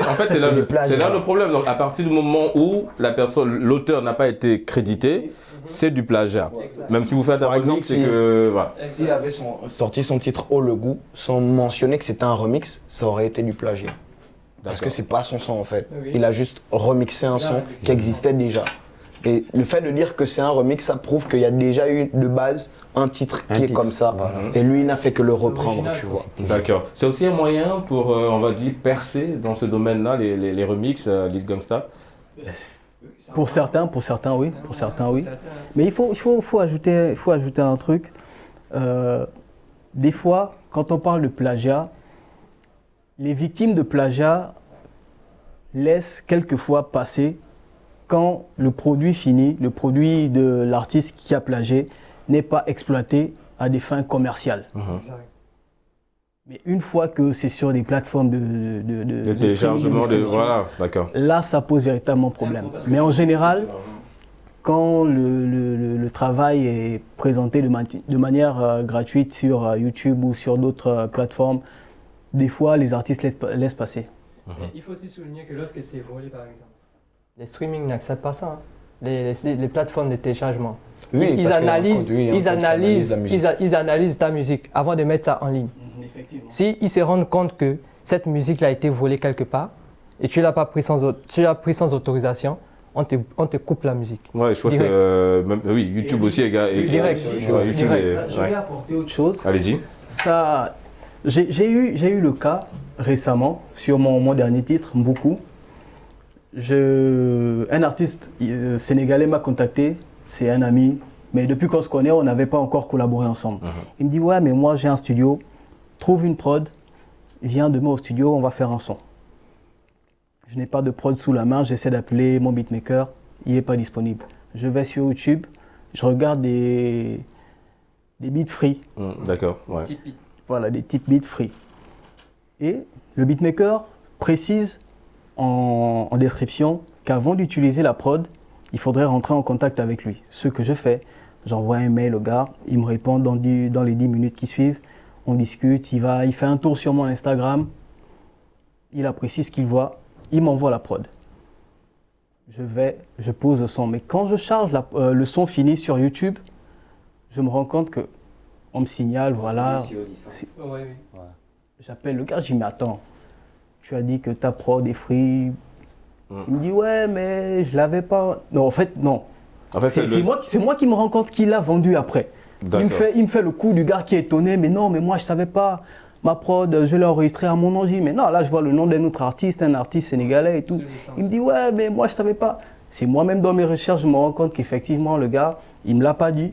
En fait, c'est là le problème. Donc, à partir du moment où l'auteur n'a pas été crédité, c'est du plagiat. Même si vous faites un remix, c'est que... Voilà. S'il avait sorti son titre Oh le goût, sans mentionner que c'était un remix, ça aurait été du plagiat. Parce que c'est pas son son en fait. Il a juste remixé un son qui existait déjà. Et le fait de dire que c'est un remix, ça prouve qu'il y a déjà eu de base un titre qui est comme ça. Voilà. Et lui, il n'a fait que le reprendre, tu vois. D'accord. C'est aussi un moyen pour, on va dire, percer dans ce domaine-là, les remixes, Lil Gangsta? Pour certains, oui. Mais il faut ajouter un truc. Des fois, quand on parle de plagiat, les victimes de plagiat laissent quelquefois passer quand le produit fini, le produit de l'artiste qui a plagié, n'est pas exploité à des fins commerciales. Mais une fois que c'est sur des plateformes de téléchargement, voilà, d'accord. Là, ça pose véritablement problème. Mais en général, quand le travail est présenté de manière gratuite sur YouTube ou sur d'autres plateformes, des fois, les artistes laissent passer. Il faut aussi souligner que lorsque c'est volé, par exemple, les streamings n'acceptent pas ça. Les plateformes de téléchargement. Oui, ils analysent ta musique avant de mettre ça en ligne. S'ils se rendent compte que cette musique a été volée quelque part et tu l'as pris sans autorisation, on te coupe la musique. Ouais, je pense que YouTube aussi est direct. Je vais apporter autre chose. Allez-y. J'ai eu le cas récemment sur mon dernier titre, Mboukou. Un artiste sénégalais m'a contacté, c'est un ami, mais depuis qu'on se connaît, on n'avait pas encore collaboré ensemble. Il me dit ouais, mais moi j'ai un studio, trouve une prod, viens demain au studio, on va faire un son. Je n'ai pas de prod sous la main, j'essaie d'appeler mon beatmaker, il n'est pas disponible. Je vais sur YouTube, je regarde des beats free. D'accord, ouais. Voilà, des types beats free. Et le beatmaker précise en description qu'avant d'utiliser la prod, il faudrait rentrer en contact avec lui. Ce que je fais, j'envoie un mail au gars, il me répond dans les 10 minutes qui suivent, on discute, il fait un tour sur mon Instagram, il apprécie ce qu'il voit, il m'envoie la prod. Je pose le son, mais quand je charge le son fini sur YouTube, je me rends compte qu'on me signale, voilà. J'appelle le gars, je dis mais attends, tu as dit que ta prod est free. Il me dit ouais, mais je l'avais pas. Non, en fait, non. En fait, c'est moi qui me rends compte qu'il l'a vendu après. Il me fait le coup du gars qui est étonné, mais non, mais moi je savais pas. Ma prod, je l'ai enregistrée à mon origine. Mais non, là je vois le nom d'un autre artiste, un artiste sénégalais et tout. Il me dit ouais, mais moi je savais pas. C'est moi-même dans mes recherches, je me rends compte qu'effectivement le gars, il me l'a pas dit.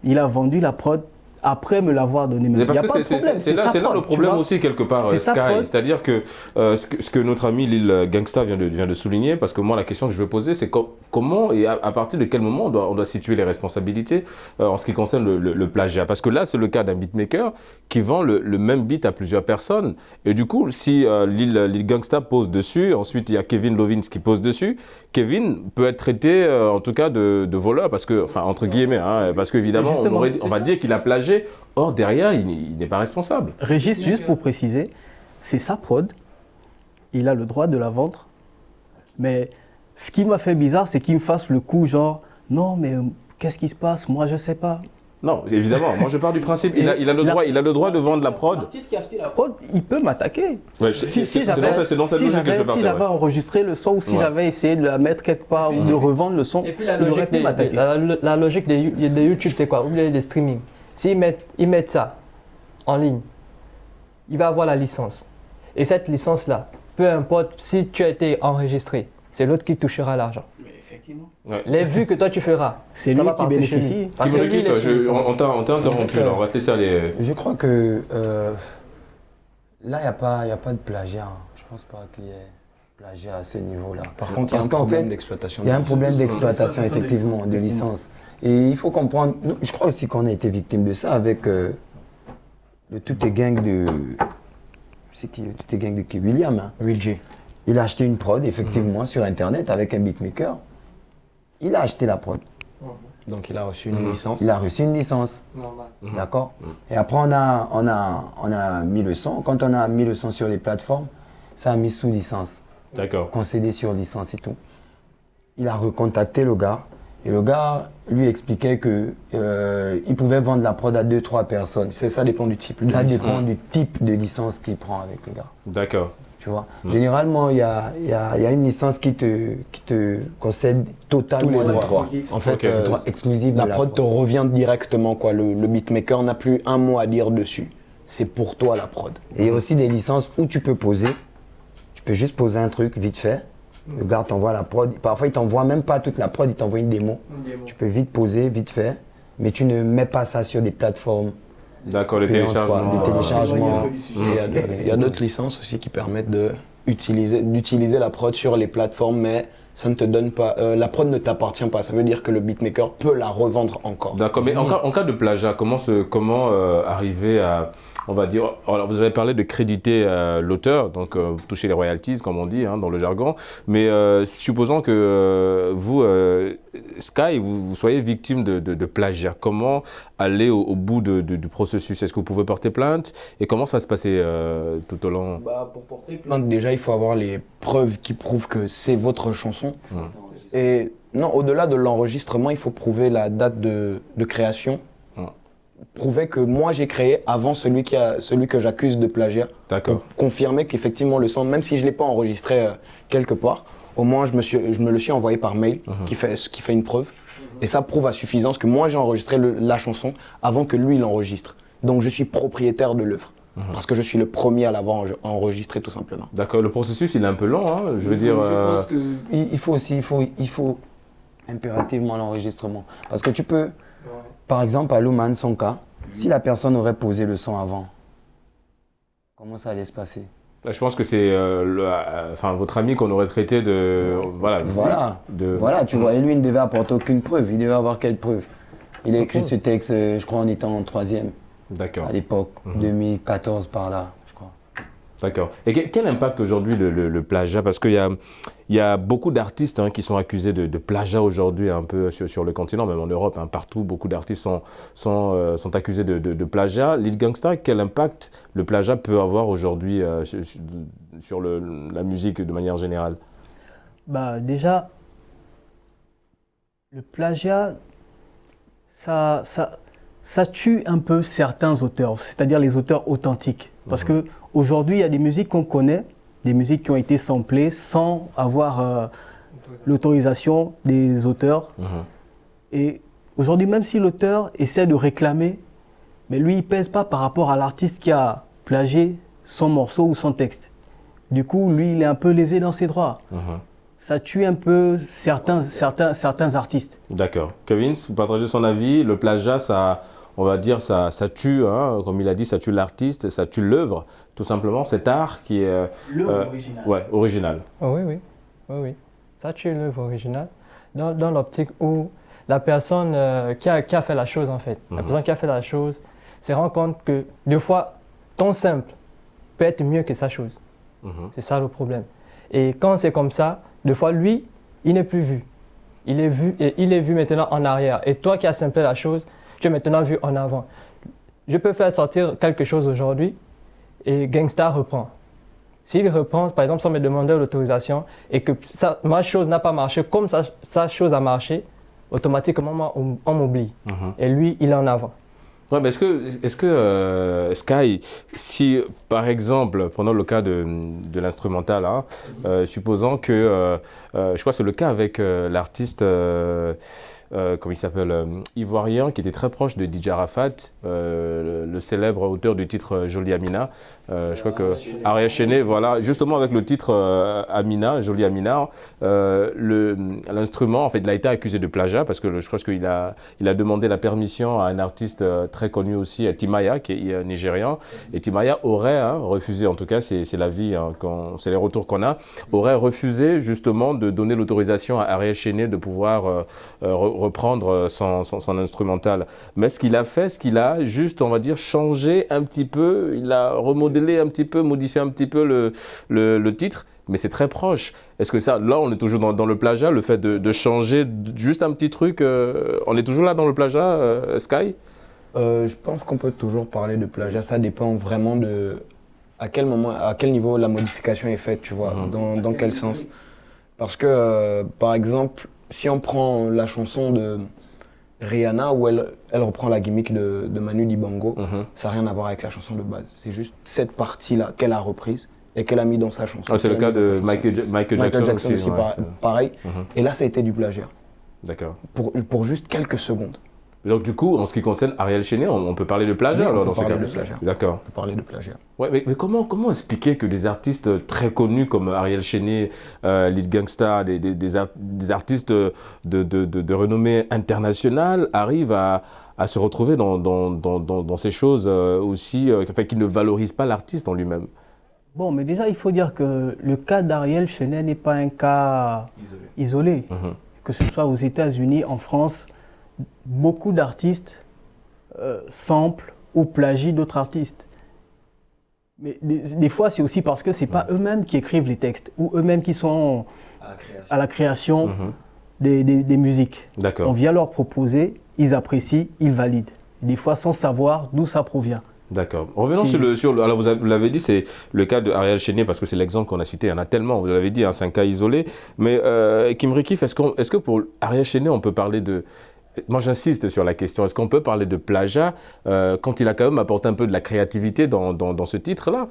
Il a vendu la prod après me l'avoir donné. Mais parce que c'est là le problème aussi quelque part, Sky. C'est-à-dire que ce que notre ami Lil Gangsta vient de souligner, parce que moi la question que je veux poser, c'est comment et à partir de quel moment on doit situer les responsabilités en ce qui concerne le plagiat. Parce que là, c'est le cas d'un beatmaker qui vend le même beat à plusieurs personnes. Et du coup, si Lil Gangsta pose dessus, ensuite il y a Kevin Lovins qui pose dessus, Kevin peut être traité en tout cas de voleur, parce que, enfin entre guillemets, hein, parce qu'évidemment on va dire qu'il a plagié. Or, derrière, il n'est pas responsable. Régis, juste pour préciser, c'est sa prod. Il a le droit de la vendre. Mais ce qui m'a fait bizarre, c'est qu'il me fasse le coup genre « Non, mais qu'est-ce qui se passe? Moi, je ne sais pas. » Non, évidemment. Moi, je pars du principe il a le droit de vendre la prod. L'artiste qui a acheté la prod, il peut m'attaquer. Ouais, c'est dans cette logique que je partais. Si j'avais enregistré le son ou si j'avais essayé de la mettre quelque part ou de revendre le son, et puis la logique des YouTube, c'est quoi? Ou des streaming. S'ils mettent ça en ligne, il va avoir la licence. Et cette licence-là, peu importe si tu as été enregistré, c'est l'autre qui touchera l'argent. Mais effectivement. Ouais. Les vues que toi tu feras, c'est lui qui bénéficie. Parce que lui, on t'a interrompu, alors on va te laisser aller. Je crois que là, il n'y a pas de plagiat. Je ne pense pas qu'il y ait plagiat à ce niveau-là. Par contre, il y a un problème d'exploitation. Il y a un problème d'exploitation, effectivement, de licence. Et il faut comprendre, je crois aussi qu'on a été victime de ça avec le Tout est gang de... C'est qui le Tout est gang de qui? William. Hein? Will J. Il a acheté une prod, effectivement, sur Internet avec un beatmaker. Il a acheté la prod. Donc il a reçu une licence. Il a reçu une licence. D'accord. Et après, on a mis le son. Quand on a mis le son sur les plateformes, ça a mis sous licence. D'accord. Concédé sur licence et tout. Il a recontacté le gars. Et le gars lui expliquait qu'il pouvait vendre la prod à 2-3 personnes. Ça dépend du type de licence. Ça licence. dépend du type de licence qu'il prend avec le gars. D'accord. Tu vois. Généralement, il y a une licence qui te concède totalement les droits. En fait, droit exclusif. La prod te revient directement, quoi. Le beatmaker n'a plus un mot à dire dessus. C'est pour toi la prod. Et il y a aussi des licences où tu peux poser. Tu peux juste poser un truc vite fait. Le gars t'envoie la prod. Parfois, il t'envoie même pas toute la prod, il t'envoie une démo. Tu peux vite poser, vite fait. Mais tu ne mets pas ça sur des plateformes. D'accord, le téléchargement. Il y a d'autres licences aussi qui permettent d'utiliser la prod sur les plateformes, mais ça ne te donne pas. La prod ne t'appartient pas. Ça veut dire que le beatmaker peut la revendre encore. D'accord, mais en cas de plagiat, comment arriver à, on va dire, alors vous avez parlé de créditer l'auteur, donc toucher les royalties, comme on dit dans le jargon, mais supposons que vous, Sky, vous soyez victime de plagiat, comment aller au bout du processus? Est-ce que vous pouvez porter plainte? Et comment ça va se passer tout au long? Pour porter plainte, déjà, il faut avoir les preuves qui prouvent que c'est votre chanson. Et non, au-delà de l'enregistrement, il faut prouver la date de création. Prouver que moi j'ai créé avant celui que j'accuse de plagiat. D'accord. Confirmer qu'effectivement le son, même si je ne l'ai pas enregistré quelque part, au moins je me le suis envoyé par mail, qui fait une preuve. Et ça prouve à suffisance que moi j'ai enregistré la chanson avant que lui l'enregistre. Donc je suis propriétaire de l'œuvre. Parce que je suis le premier à l'avoir enregistré tout simplement. D'accord, le processus il est un peu lent, hein, je veux dire... Je pense que il faut impérativement l'enregistrement. Parce que tu peux... Par exemple, à Luman, son cas, si la personne aurait posé le son avant, comment ça allait se passer? Je pense que c'est votre ami qu'on aurait traité de... Voilà, tu vois, et lui, il ne devait apporter aucune preuve. Il devait avoir quelle preuve? Il a écrit ce texte, je crois, en étant en 3e. D'accord. À l'époque, 2014 par là, je crois. D'accord. Et quel impact aujourd'hui le plagiat? Parce qu'il y a beaucoup d'artistes qui sont accusés de plagiat aujourd'hui, un peu sur le continent, même en Europe, partout, beaucoup d'artistes sont accusés de plagiat. Lil Gangsta, quel impact le plagiat peut avoir aujourd'hui sur la musique de manière générale? Déjà, le plagiat, ça tue un peu certains auteurs, c'est-à-dire les auteurs authentiques. Parce qu'aujourd'hui, il y a des musiques qu'on connaît, des musiques qui ont été samplées sans avoir l'autorisation des auteurs. Et Aujourd'hui, même si l'auteur essaie de réclamer, mais lui, il pèse pas par rapport à l'artiste qui a plagié son morceau ou son texte. Du coup, lui, il est un peu lésé dans ses droits. Ça tue un peu certains artistes. D'accord. Kevin, vous partagez son avis. Le plagiat, ça, on va dire, ça tue, hein, comme il a dit, ça tue l'artiste, ça tue l'œuvre, tout simplement. Cet art qui est... L'œuvre originale. Ouais, original. Oh, oui. Ça tue l'œuvre originale. Dans l'optique où la personne qui a fait la chose, en fait, la personne qui a fait la chose se rend compte que, des fois, ton simple peut être mieux que sa chose. C'est ça le problème. Et quand c'est comme ça, des fois, lui, il n'est plus vu. Il est vu maintenant en arrière. Et toi qui as simplé la chose, tu es maintenant vu en avant. Je peux faire sortir quelque chose aujourd'hui et Gangsta reprend. S'il reprend, par exemple, sans me demander l'autorisation et que ma chose n'a pas marché comme sa chose a marché, automatiquement, on m'oublie. Et lui, il est en avant. Ouais, mais est-ce que Sky, si par exemple, prenons le cas de l'instrumental, hein, supposons que, je crois que c'est le cas avec l'artiste, comment il s'appelle, ivoirien, qui était très proche de DJ Arafat, le célèbre auteur du titre Jolie Amina. Je crois que Ariel Chené, voilà, justement avec le titre Amina, Jolie Amina, l'instrument, en fait, il a été accusé de plagiat parce que je crois qu'il a demandé la permission à un artiste très connu aussi, Timaya, qui est nigérian. Et Timaya aurait refusé, en tout cas, c'est l'avis, hein, c'est les retours qu'on a, aurait refusé justement de donner l'autorisation à Ariel Chené de pouvoir reprendre son instrumental. Mais ce qu'il a fait, ce qu'il a juste, on va dire, changé un petit peu, il a remodelé un petit peu, modifié un petit peu le titre, mais c'est très proche. Est-ce que ça, là, on est toujours dans le plagiat, le fait de changer juste un petit truc, on est toujours là dans le plagiat, Sky? Je pense qu'on peut toujours parler de plagiat, ça dépend vraiment de à quel moment, à quel niveau la modification est faite, tu vois, dans quel sens. Parce que, par exemple, si on prend la chanson de Rihanna où elle reprend la gimmick de Manu Dibango, ça n'a rien à voir avec la chanson de base. C'est juste cette partie-là qu'elle a reprise et qu'elle a mis dans sa chanson. C'est le cas de Michael Jackson aussi, pareil. Et là, ça a été du plagiat. D'accord. Pour juste quelques secondes. Donc du coup, en ce qui concerne Ariel Chené, on peut parler de plagiat, Oui, alors, dans ce cas. On peut parler de plagiat. D'accord. On peut parler de plagiat. Ouais, mais comment expliquer que des artistes très connus comme Ariel Chené, Lil Gangsta, des artistes de renommée internationale arrivent à se retrouver dans ces choses aussi, enfin, qui ne valorisent pas l'artiste en lui-même? Bon, mais déjà, il faut dire que le cas d'Ariel Chené n'est pas un cas isolé. Que ce soit aux États-Unis, en France, beaucoup d'artistes samplent ou plagient d'autres artistes. Mais des fois, c'est aussi parce que ce n'est pas eux-mêmes qui écrivent les textes ou eux-mêmes qui sont à la création des musiques. On vient leur proposer, ils apprécient, ils valident. Des fois, sans savoir d'où ça provient. D'accord. Revenons alors vous l'avez dit, c'est le cas de Ariel Chené parce que c'est l'exemple qu'on a cité. Il y en a tellement, vous l'avez dit, hein, c'est un cas isolé. Mais Kim Rikif, est-ce que pour Ariel Chené, on peut parler de... Moi, j'insiste sur la question. Est-ce qu'on peut parler de plagiat quand il a quand même apporté un peu de la créativité dans ce titre-là?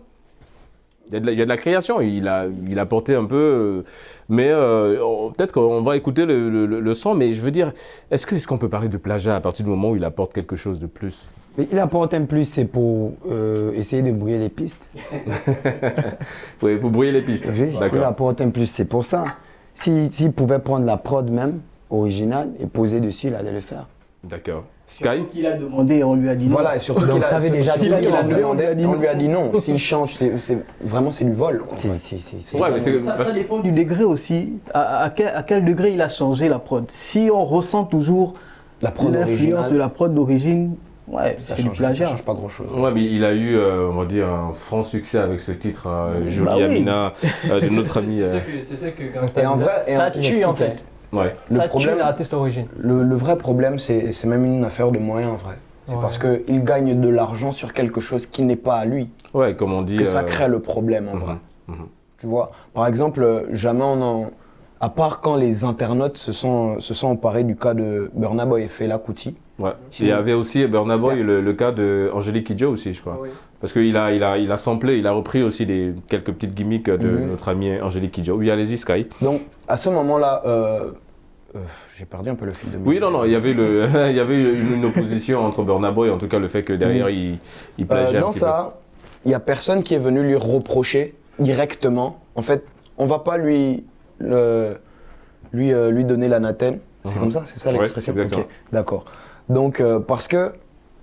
Il y a de la création, il a apporté un peu... mais peut-être qu'on va écouter le son, mais je veux dire, est-ce qu'on peut parler de plagiat à partir du moment où il apporte quelque chose de plus? Mais il apporte un plus, c'est pour essayer de brouiller les pistes. Oui, pour brouiller les pistes. Oui, d'accord. Il apporte un plus, c'est pour ça. S'il pouvait prendre la prod même, originale, et poser dessus, il allait le faire. Ouais. Sky? Il a demandé, on lui a dit non. Voilà, et surtout qu'il savait déjà qu'il a demandé, on lui a dit non. S'il change, vraiment c'est du vol. Ça dépend du degré aussi. À quel degré il a changé la prod. Si on ressent toujours l'influence de la prod d'origine, ouais, c'est du plagiat. Ça change pas grand chose. Ouais, mais il a eu, on va dire, un franc succès avec ce titre, Jolie Amina, de notre ami. C'est ça que Gangsta. Et en vrai, ça tue en fait. Ouais. Ça tue l'artiste origine. Le vrai problème, c'est même une affaire de moyens en vrai. C'est parce qu'il gagne de l'argent sur quelque chose qui n'est pas à lui. Ouais, comme on dit. Que ça crée le problème en vrai. Tu vois, par exemple, jamais à part quand les internautes se sont emparés du cas de Burna Boy et Fela Kuti. Ouais. Il y avait aussi Burna Boy, le cas de Angélique Kidjo aussi, je crois. Oui. Parce qu'il a samplé, il a repris aussi quelques petites gimmicks de notre ami Angélique Kidjo. Oui, allez-y, Sky. Donc, à ce moment-là, J'ai perdu un peu le fil de mes Oui, non, il y avait, il y avait une opposition entre Burna Boy, en tout cas le fait que derrière il plagiait un Dans petit ça, il n'y a personne qui est venu lui reprocher directement. En fait, on ne va pas lui donner l'anathème. C'est comme ça, c'est ça Ouais, l'expression. exactement. Ok, d'accord. Donc, parce que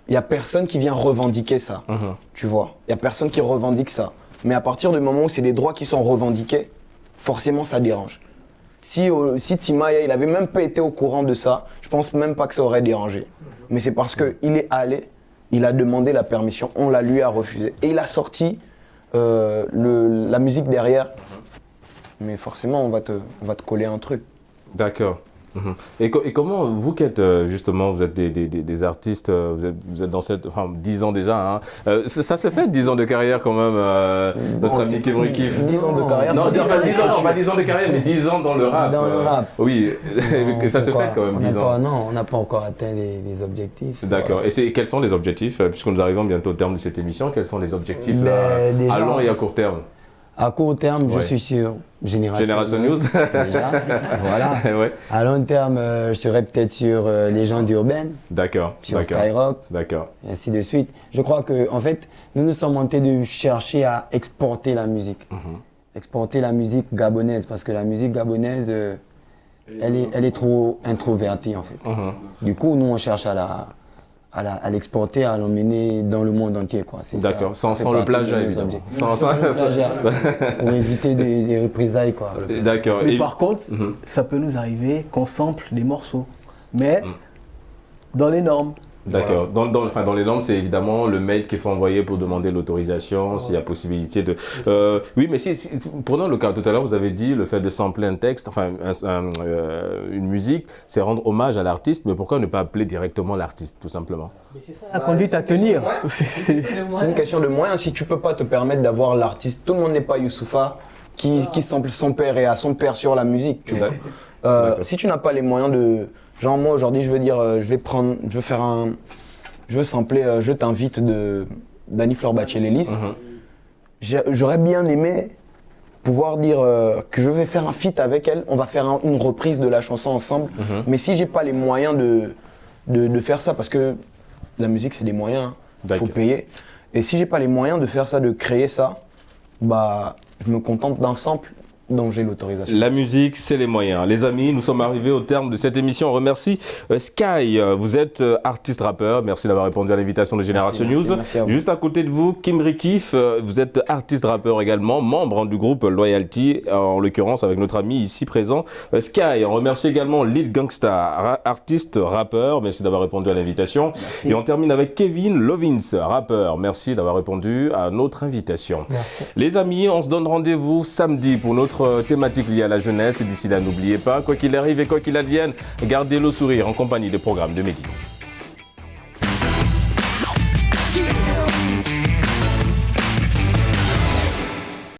il n'y a personne qui vient revendiquer ça, tu vois. Il n'y a personne qui revendique ça. Mais à partir du moment où c'est des droits qui sont revendiqués, forcément ça dérange. Si Timaya, il avait même pas été au courant de ça, je pense même pas que ça aurait dérangé. Mais c'est parce qu'il est allé, il a demandé la permission, on la lui a refusé. Et il a sorti la musique derrière. Mais forcément, on va te coller un truc. D'accord. Et comment, vous qui êtes justement, vous êtes des artistes, vous êtes dans cette, enfin 10 ans déjà, hein, ça se fait 10 ans de carrière quand même, notre ami Kimri Kif. 10 ans de carrière, Non, ça pas fait 10 ans, pas 10 ans de carrière, mais 10 ans dans le rap. Dans le rap. Oui, Non, ça se pourquoi? fait quand même 10 ans. Non, on n'a pas encore atteint les objectifs. D'accord. Et quels sont les objectifs, puisque nous arrivons bientôt au terme de cette émission, quels sont les objectifs déjà, à long et à court terme? À court terme, je Ouais. suis sur Génération News. Déjà, voilà. Ouais. À long terme, je serai peut-être sur Légende urbaine, D'accord. sur D'accord. Skyrock, D'accord. et ainsi de suite. Je crois que, en fait, nous sommes en train de chercher à exporter la musique. Exporter la musique gabonaise, parce que la musique gabonaise, elle est trop introvertie, en fait. Du coup, nous, on cherche à l'exporter, à l'emmener dans le monde entier, quoi. C'est ça. D'accord. Ça fait Sans le partie de plagiat, nos évidemment. objectifs. Sans le plagiat, pour éviter des représailles, quoi. D'accord. Mais Et- par contre, ça peut nous arriver qu'on sample des morceaux. Mais dans les normes. D'accord. Dans les normes, c'est évidemment le mail qu'il faut envoyer pour demander l'autorisation, s'il y a possibilité de... oui, mais prenons le cas, tout à l'heure, vous avez dit le fait de sampler un texte, enfin une musique, c'est rendre hommage à l'artiste, mais pourquoi ne pas appeler directement l'artiste, tout simplement? La conduite à tenir. C'est- C'est une question de moyens. Si tu peux pas te permettre d'avoir l'artiste, tout le monde n'est pas Youssoufa qui sample son père et a son père sur la musique. Tu vois. Si tu n'as pas les moyens de... Genre moi aujourd'hui je veux dire, je veux sampler Je t'invite de d'Annie Fleur Bachelet-Lys. J'aurais bien aimé pouvoir dire que je vais faire un feat avec elle, on va faire une reprise de la chanson ensemble. Mais si j'ai pas les moyens de faire ça, parce que la musique c'est des moyens, il faut D'accord. payer. Et si j'ai pas les moyens de faire ça, de créer ça, bah je me contente d'un sample dont j'ai l'autorisation. La musique, c'est les moyens. Les amis, nous sommes arrivés au terme de cette émission. On remercie Sky. Vous êtes artiste rappeur. Merci d'avoir répondu à l'invitation de Génération News. Merci à vous. Juste à côté de vous, Kimri Kif. Vous êtes artiste rappeur également, membre du groupe Loyalty, en l'occurrence avec notre ami ici présent Sky. On remercie également Lil Gangsta, artiste rappeur. Merci d'avoir répondu à l'invitation. Et on termine avec Kevin Lovins, rappeur. Merci d'avoir répondu à notre invitation. Merci. Les amis, on se donne rendez-vous samedi pour notre thématique liée à la jeunesse. Et d'ici là, n'oubliez pas, quoi qu'il arrive et quoi qu'il advienne, gardez le sourire en compagnie des programmes de Mehdi.